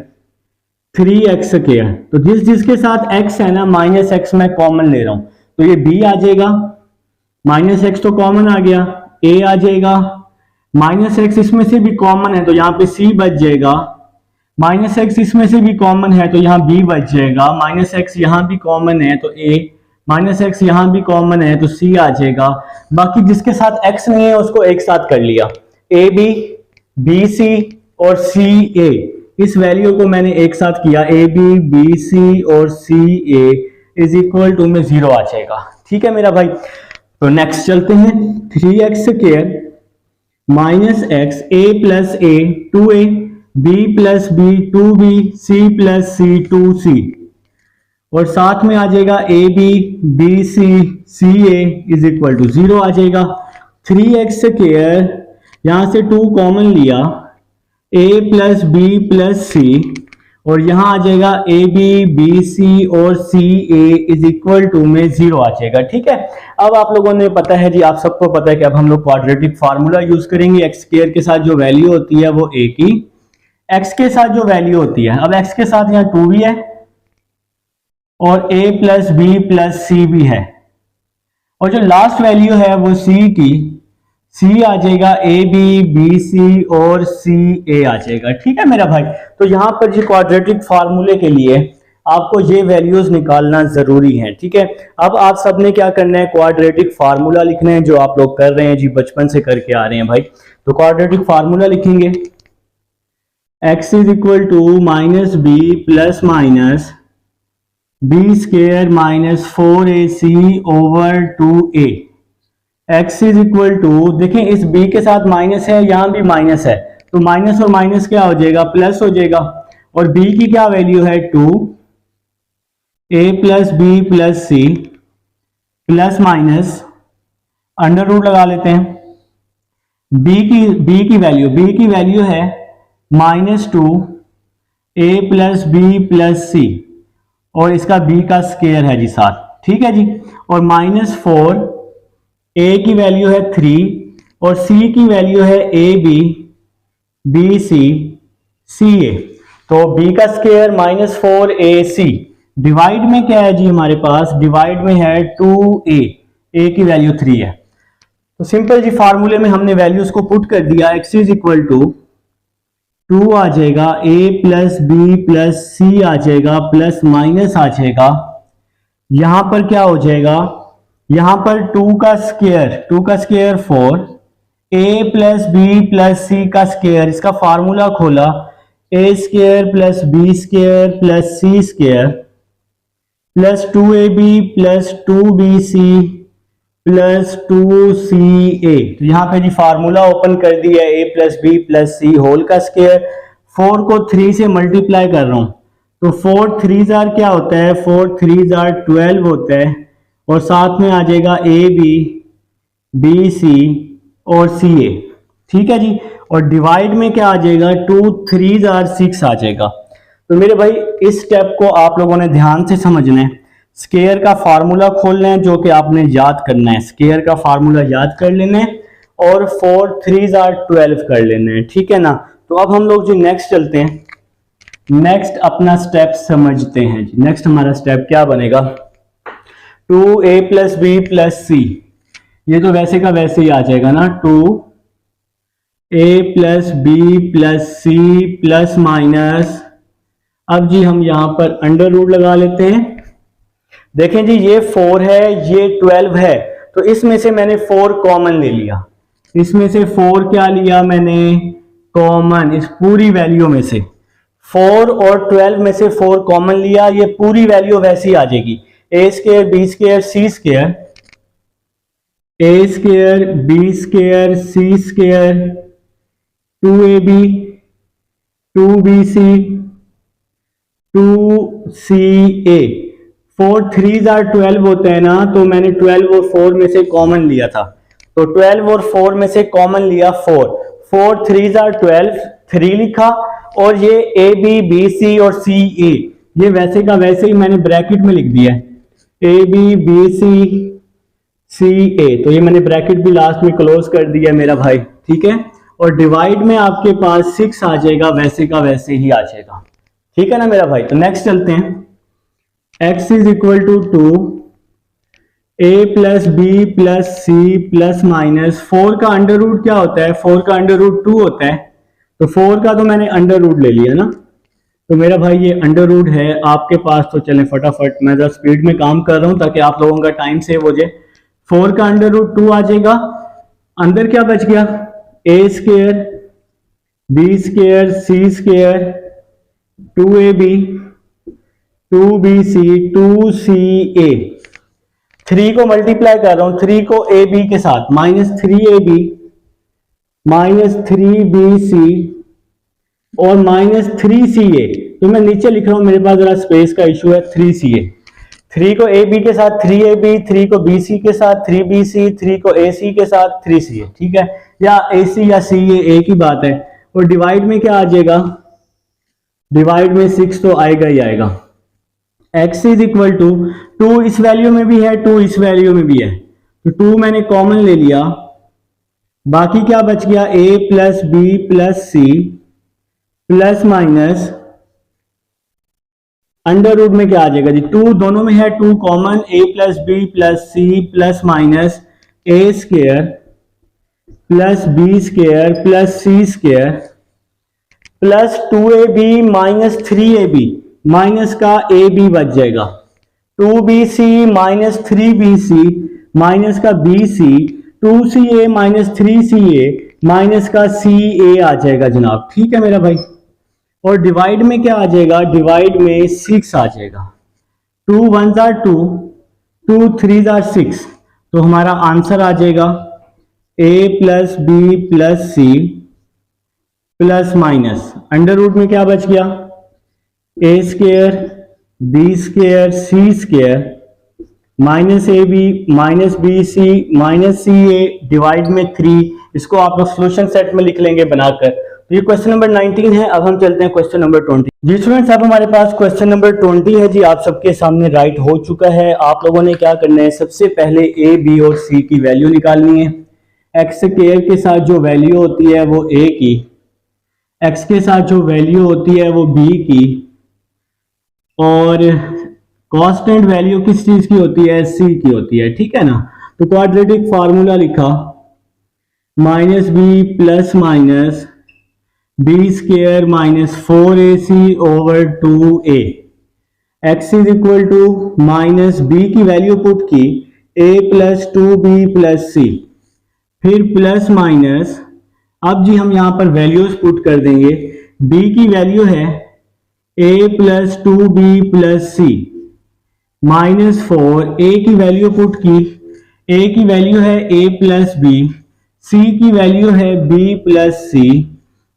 3x square, तो जिसके साथ x है ना माइनस x मैं कॉमन ले रहा हूं, तो ये b आ जाएगा, माइनस x तो कॉमन आ गया, a आ जाएगा, माइनस x इसमें से भी कॉमन है तो यहाँ पे c बच जाएगा, माइनस x इसमें से भी कॉमन है तो यहाँ b बच जाएगा, माइनस x यहाँ भी कॉमन है तो a, माइनस x यहाँ भी कॉमन है तो c आ जाएगा। बाकी जिसके साथ x नहीं है उसको एक साथ कर लिया, a b, b c और c a, इस वैल्यू को मैंने एक साथ किया, ए बी बी सी और c a is equal to में 0 आ जाएगा। ठीक है मेरा भाई, तो नेक्स्ट चलते हैं। 3x square minus x a plus a 2a b plus b 2b c plus c 2c और साथ में आ जाएगा a b b c a is equal to 0 आ जाएगा। 3x स्क्वायर यहां से 2 कॉमन लिया, a plus b plus c और यहां आ जाएगा ए बी बी सी और c a is equal to में 0 आ जाएगा। ठीक है, अब आप लोगों ने पता है जी, आप सबको पता है कि अब हम लोग क्वाड्रेटिक फार्मूला यूज करेंगे। एक्स स्क्वायर के साथ जो वैल्यू होती है वो a की, x के साथ जो वैल्यू होती है, अब x के साथ यहाँ 2 भी है और a प्लस बी प्लस सी भी है और जो लास्ट वैल्यू है वो c की, c आ जाएगा ए बी बी सी और सी ए आ जाएगा। ठीक है मेरा भाई, तो यहां पर जी क्वाड्रेटिक फार्मूले के लिए आपको ये वैल्यूज निकालना जरूरी है। ठीक है, अब आप सबने क्या करना है, क्वाड्रेटिक फार्मूला लिखना है, जो आप लोग कर रहे हैं जी, बचपन से करके आ रहे हैं भाई। तो क्वाड्रेटिक फार्मूला लिखेंगे, x is equal to minus b plus minus B square minus 4ac over 2a। x is equal to, देखें इस b के साथ माइनस है, यहां भी माइनस है, तो माइनस और माइनस क्या हो जाएगा, प्लस हो जाएगा। और b की क्या वैल्यू है 2, a plus b plus c plus minus under root लगा लेते हैं। b की वैल्यू है -2 a plus b plus c और इसका b का स्क्वायर है जी साथ। ठीक है जी, और -4 a की वैल्यू है 3 और c की वैल्यू है ए बी बी सी सी ए, तो b का स्क्वायर -4 ac डिवाइड में क्या है जी हमारे पास, डिवाइड में है 2a, a की वैल्यू 3 है। तो सिंपल जी फार्मूले में हमने वैल्यूज को पुट कर दिया, x इज इक्वल टू 2 आ जाएगा, a प्लस बी प्लस सी आ जाएगा प्लस माइनस आ जाएगा, यहां पर क्या हो जाएगा, यहां पर 2 का square 4, a plus b plus c का स्क्वायर, इसका फार्मूला खोला, a square plus b square plus c square plus 2ab plus 2bc plus 2ca। तो यहां पे जी फार्मूला ओपन कर दिया, a plus b plus c whole का स्क्वायर, 4 को 3 से मल्टीप्लाई कर रहा हूं, तो 4 3 क्या होता है, 4 3 12 होता है और साथ में आ जाएगा ए बी बी सी और सी ए। ठीक है जी, और डिवाइड में क्या आ जाएगा, 2 3 6 आ जाएगा। तो मेरे भाई इस स्टेप को आप लोगों ने ध्यान से समझना है, स्क्वायर का फार्मूला खोलना है जो कि आपने याद करना है, स्क्वायर का फार्मूला याद कर लेना है और 4 3 12 कर लेना है। ठीक है ना, तो अब हम लोग जो नेक्स्ट चलते हैं, नेक्स्ट अपना स्टेप समझते हैं जी। नेक्स्ट हमारा स्टेप क्या बनेगा, 2a प्लस बी प्लस सी, ये तो वैसे का वैसे ही आ जाएगा ना, 2a plus b plus c plus minus, अब जी हम यहां पर अंडर रूट लगा लेते हैं। देखें जी ये 4 है, ये 12 है, तो इसमें से मैंने 4 कॉमन ले लिया, इसमें से 4 क्या लिया मैंने कॉमन, इस पूरी वैल्यू में से 4 और 12 में से 4 कॉमन लिया, ये पूरी वैल्यू वैसी आ जाएगी, ए square b square c square, ए square b square c square 2ab 2bc 2ca। 4 3 12 होते हैं ना, तो मैंने 12 और 4 में से कॉमन लिया था, तो 12 और 4 में से कॉमन लिया 4 3 12 3 लिखा, और ये ए बी बी सी और सी ए ये वैसे का वैसे ही मैंने ब्रैकेट में लिख दिया है, ए बी बी सी सी ए, तो ये मैंने ब्रैकेट भी लास्ट में क्लोज कर दिया मेरा भाई। ठीक है, और डिवाइड में आपके पास 6 आ जाएगा, वैसे का वैसे ही आ जाएगा। ठीक है ना मेरा भाई, तो नेक्स्ट चलते हैं, x is equal to 2 a plus b plus c plus minus, 4 का अंडर रूट क्या होता है, 4 का अंडर रूट 2 होता है, तो 4 का तो मैंने अंडर रूट ले लिया ना, तो मेरा भाई ये अंडर रूट है आपके पास, तो चलें फटाफट मैं जरा स्पीड में काम कर रहा हूं ताकि आप लोगों का टाइम सेव हो जाए। 4 का अंडर रूट 2 आ जाएगा, अंदर क्या बच गया, ए square b square c square 2ab 2bc 2ca, 3 को मल्टीप्लाई कर रहा हूं, 3 को ab के साथ, -3ab -3bc और -3ca। तो मैं नीचे लिख रहा हूं, मेरे पास जरा स्पेस का इशू है, 3ca। 3 को ab के साथ 3ab, 3 को bc के साथ 3bc, 3 को ac के साथ 3ca, ठीक है, या ac या ca एक ही बात है। और डिवाइड में क्या आ जाएगा, डिवाइड में 6 तो आएगा ही आएगा। x इज इक्वल टू 2 इस वैल्यू में भी है, 2 इस वैल्यू में भी है, तो 2 मैंने कॉमन ले लिया, बाकी क्या बच गया, a plus b plus c plus minus under root में क्या आ जाएगा जी, 2 दोनों में है, 2 common, a plus b plus c plus minus a square plus b square plus c square plus 2ab minus 3ab, minus का ab बच जाएगा, 2bc माइनस 3bc माइनस का bc, 2ca minus 3ca minus का ca आ जाएगा जनाब, ठीक है मेरा भाई। और डिवाइड में क्या आ जाएगा, डिवाइड में 6 आ जाएगा, 2 1 are 2, 2 3 are 6, तो हमारा आंसर आ जाएगा a plus b plus c plus minus under root में क्या बच गया, a square b square c square minus a b minus b c minus c a divide में 3। इसको आप लोग सोल्यूशन सेट में लिख लेंगे बनाकर। तो ये क्वेश्चन नंबर 19 है। अब हम चलते हैं क्वेश्चन नंबर 20। जी स्टूडेंट्स, अब हमारे पास क्वेश्चन नंबर 20 है जी, आप सबके सामने राइट हो चुका है। आप लोगों ने क्या करना है, सबसे पहले ए बी और सी की वैल्यू निकालनी है। एक्स स्क्वायर के साथ जो वैल्यू होती है वो ए की, एक्स के साथ जो वैल्यू होती है वो बी की, और कांस्टेंट वैल्यू किस चीज की होती है, सी की होती है, ठीक है ना। तो क्वाड्रेटिक फार्मूला लिखा, minus b plus minus B square minus 4ac over 2a, x is equal to minus b की वैल्यू पुट की, a plus 2b plus c, फिर प्लस माइनस, अब जी हम यहां पर वैल्यूज पुट कर देंगे। b की वैल्यू है a plus 2b plus c minus 4, a की वैल्यू पुट की, a की वैल्यू है a प्लस बी, c की वैल्यू है b प्लस सी,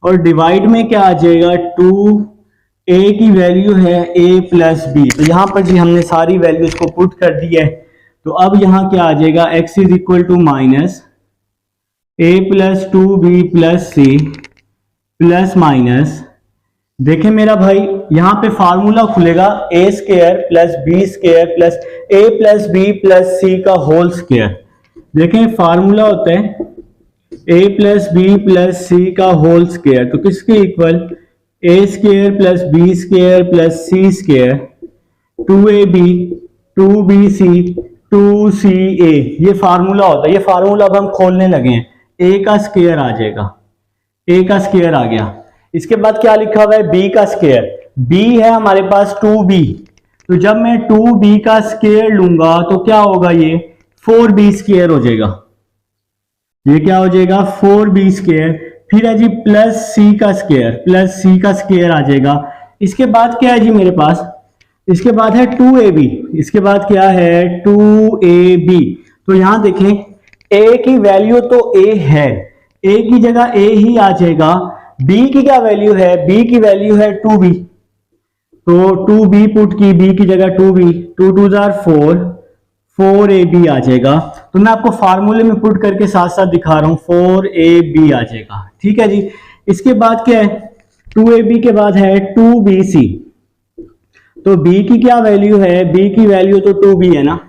और डिवाइड में क्या आ जाएगा, 2, a की वैल्यू है a प्लस बी। तो यहां पर जी हमने सारी वैल्यूज को पुट कर दी है। तो अब यहां क्या आ जाएगा, x is equal to minus a plus 2b plus c plus minus, देखें मेरा भाई यहां पे फार्मूला खुलेगा a square plus b square plus a plus b plus c का होल स्क्वायर। देखें फार्मूला होता है a plus b plus c का होल स्क्वायर, तो किसके equal, a square plus b square plus c square 2ab 2bc 2ca, ये formula होता है। ये फार्मूला अब हम खोलने लगे हैं, a का स्क्वायर आ जाएगा, a का स्क्वायर आ गया। इसके बाद क्या लिखा हुआ है, b का स्क्वायर, b है हमारे पास 2b, तो जब मैं 2b का स्क्वायर लूंगा तो क्या होगा, ये 4b स्क्वायर हो जाएगा, ये क्या हो जाएगा 4b स्क्वायर। फिर है जी प्लस c का स्क्वायर, प्लस c का स्क्वायर आ जाएगा। इसके बाद क्या है जी मेरे पास, इसके बाद है 2ab, इसके बाद क्या है 2ab। तो यहां देखें a की वैल्यू तो a है, a की जगह a ही आ जाएगा। b की क्या वैल्यू है, b की वैल्यू है 2b, तो 2b पुट की, b की जगह 2b, 2 2 are 4, 4ab आ जाएगा। तो मैं आपको फार्मूले में पुट करके साथ साथ दिखा रहा हूं, 4ab आ जाएगा, ठीक है जी। इसके बाद क्या है, 2ab के बाद है 2bc, तो b की क्या वैल्यू है, b की वैल्यू तो 2b है ना,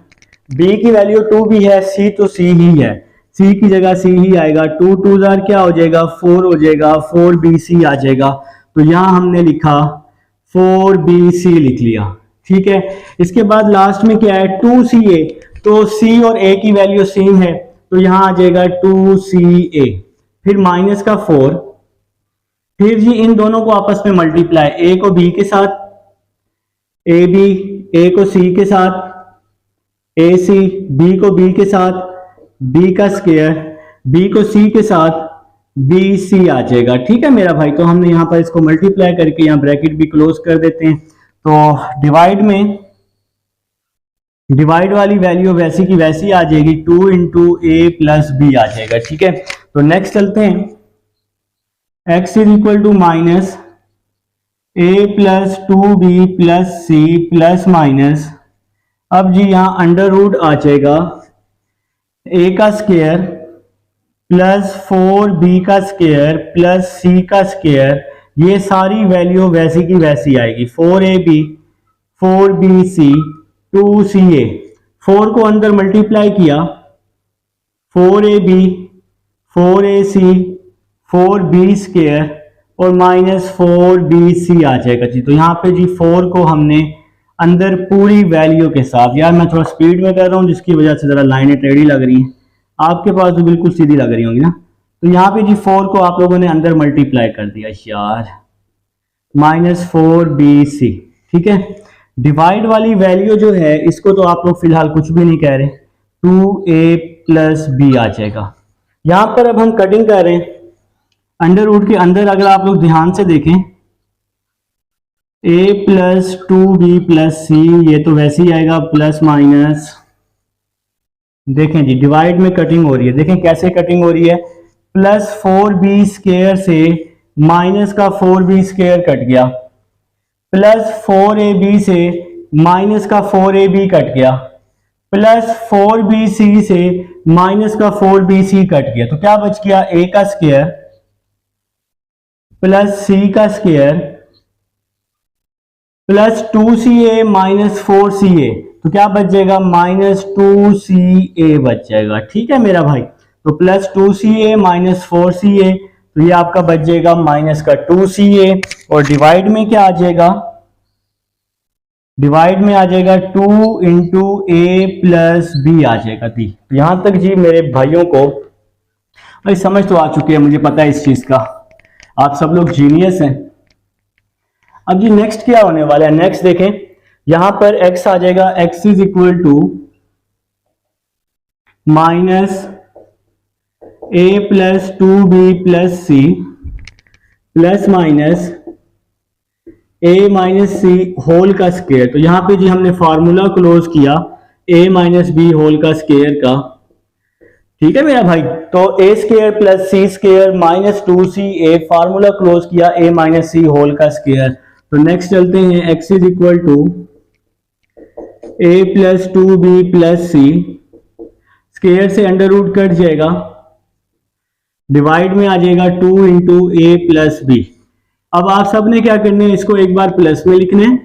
b की वैल्यू 2b है, c तो c ही है, c की जगह c ही आएगा। 2 2 क्या हो जाएगा 4 हो जाएगा, 4bc आ जाएगा। तो यहां हमने लिखा 4bc लिख लिया, ठीक है। इसके बाद लास्ट में क्या है 2ca, तो c और a की वैल्यू सेम है, तो यहां आ जाएगा 2ca, फिर माइनस का 4, फिर जी इन दोनों को आपस में मल्टीप्लाई, a को b के साथ ab, a को c के साथ ac, b को b के साथ b का स्क्वायर, b को c के साथ बी सी आ जाएगा। ठीक है मेरा भाई, तो हमने यहाँ पर इसको मल्टीप्लाई करके यहाँ ब्रैकेट भी क्लोज कर देते हैं। तो डिवाइड वाली वैल्यू वैसी की वैसी आ जाएगी, 2 इंटू ए प्लस बी आ जाएगा। ठीक है, तो नेक्स्ट चलते हैं, x is equal to minus a plus 2b plus c plus minus, अब जी यहाँ अंडर रूट आ जाएगा a का स्क्वायर प्लस 4b का स्क्वायर प्लस c का स्क्वायर, ये सारी वैल्यू वैसी की वैसी आएगी, 4ab 4bc 2ca, 4 को अंदर मल्टीप्लाई किया, 4ab 4ac 4b स्क्वायर और माइनस 4bc आ जाएगा जी। तो यहाँ पे जी 4 को हमने अंदर पूरी वैल्यू के साथ, यार मैं थोड़ा स्पीड में कर रहा हूँ जिसकी वजह से जरा लाइनें टेढ़ी लग रही हैं, आपके पास तो बिल्कुल सीधी लग रही होंगी ना। तो यहाँ पे जी 4 को आप लोगों ने अंदर मल्टीप्लाई कर दिया यार, माइनस 4bc। ठीक है, डिवाइड वाली वैल्यू जो है इसको तो आप लोग फिलहाल कुछ भी नहीं कह रहे, 2a प्लस b आ जाएगा। यहां पर अब हम कटिंग कर रहे हैं, अंडर रूट के अंदर अगर आप लोग ध्यान से देखें, a plus 2b plus c, ये तो वैसे ही आएगा प्लस माइनस, देखें जी डिवाइड में कटिंग हो रही है, देखें कैसे कटिंग हो रही है, प्लस 4b स्क्वायर से माइनस का 4b स्क्वायर कट गया, प्लस 4ab से माइनस का 4ab कट गया, प्लस 4bc से माइनस का 4bc कट गया, तो क्या बच गया, a का स्क्वायर प्लस c का square plus 2ca minus 4ca, तो क्या बच जाएगा, माइनस 2ca बच जाएगा। ठीक है मेरा भाई, तो प्लस 2ca माइनस 4ca, तो ये आपका बच जाएगा माइनस का 2ca, और डिवाइड में क्या आ जाएगा, डिवाइड में आ जाएगा 2 इंटू ए प्लस बी आ जाएगा दी। तो यहां तक जी मेरे भाइयों को भाई समझ तो आ चुकी है, मुझे पता है इस चीज का, आप सब लोग जीनियस हैं। अब जी नेक्स्ट क्या होने वाला है, नेक्स्ट देखें, यहां पर x आ जाएगा, x is equal to minus a plus 2b plus c plus minus a minus c whole का स्क्वायर। तो यहां पे जी हमने फार्मूला क्लोज किया a माइनस बी होल का स्क्वायर का। ठीक है मेरा भाई, तो a square plus c square minus 2ca, formula close किया a माइनस सी होल का स्क्वायर। तो नेक्स्ट चलते हैं, x is equal to a plus 2b plus c, square से अंडर रूट कट जाएगा, डिवाइड में आ जाएगा 2 इंटू ए प्लस बी। अब आप सब ने क्या करना है, इसको एक बार प्लस में लिखना है,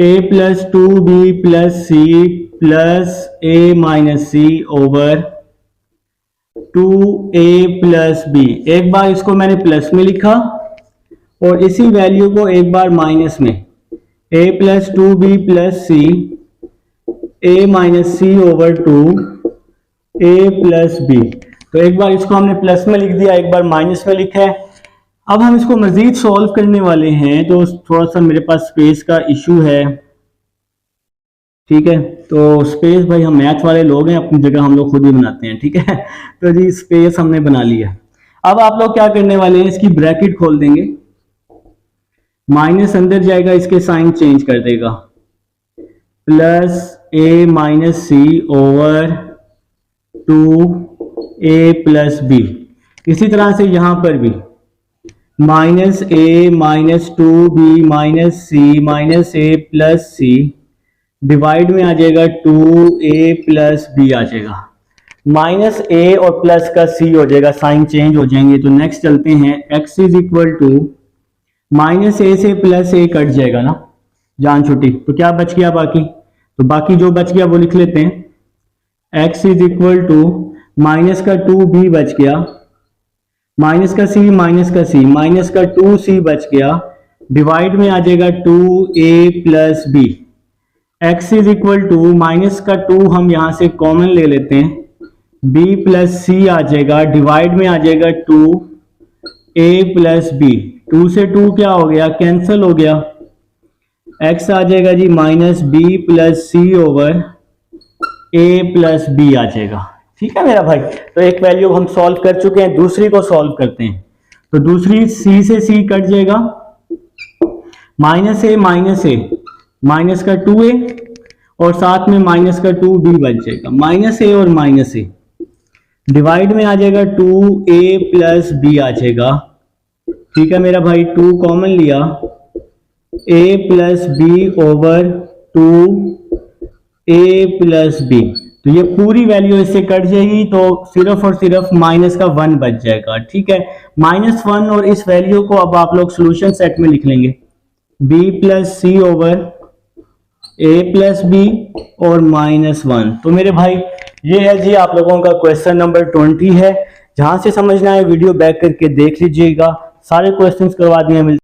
a plus 2b plus c plus a minus c over 2a plus b। एक बार इसको मैंने प्लस में लिखा और इसी वैल्यू को एक बार माइनस में, a plus 2b plus c a minus c over 2a plus b। तो एक बार इसको हमने प्लस में लिख दिया, एक बार माइनस में लिखा है। अब हम इसको मजीद सॉल्व करने वाले हैं, तो थोड़ा सा मेरे पास स्पेस का इशू है। ठीक है, तो स्पेस भाई हम मैथ वाले लोग हैं, अपनी जगह हम लोग खुद ही बनाते हैं। ठीक है, तो जी स्पेस हमने बना लिया। अब आप लोग क्या करने वाले हैं, इसकी ब्रैकेट खोल देंगे, माइनस अंदर जाएगा, इसके साइन चेंज कर देगा, plus a minus c over 2a plus b। इसी तरह से यहां पर भी minus a minus 2b minus c minus a plus c, divide में आ जाएगा 2a प्लस b आ जाएगा, माइनस a और प्लस का c हो जाएगा, साइन चेंज हो जाएंगे। तो नेक्स्ट चलते हैं, x is equal to minus a से प्लस a कट जाएगा ना, जान छुट्टी, तो क्या बच गया बाकी, तो बाकी जो बच गया वो लिख लेते हैं, x is equal to minus का 2b बच गया, माइनस का c माइनस का c, माइनस का 2c बच गया, डिवाइड में आ जाएगा 2a plus b। x is equal to minus का 2 हम यहां से कॉमन ले लेते हैं, b प्लस c आ जाएगा, डिवाइड में आ जाएगा 2a प्लस b। 2 से 2 क्या हो गया, कैंसिल हो गया, x आ जाएगा जी minus b plus c over a plus b आ जाएगा। ठीक है मेरा भाई। तो एक वैल्यू हम सॉल्व कर चुके हैं, दूसरी को सॉल्व करते हैं। तो दूसरी सी से सी कट जाएगा, माइनस ए माइनस का 2a और साथ में माइनस का 2b बच जाएगा। माइनस ए और माइनस ए डिवाइड में आ जाएगा 2a प्लस बी आ जाएगा। ठीक है मेरा भाई, 2 कॉमन लिया, a plus b over 2a plus b. तो ये पूरी वैल्यू इससे कट जाएगी, तो सिर्फ और सिर्फ माइनस का 1 बच जाएगा। ठीक है, -1 और इस वैल्यू को अब आप लोग सोल्यूशन सेट में लिख लेंगे, b plus c over a plus b और -1। तो मेरे भाई ये है जी आप लोगों का क्वेश्चन नंबर 20 है। जहां से समझना है वीडियो बैक करके देख लीजिएगा, सारे क्वेश्चंस करवा दिए।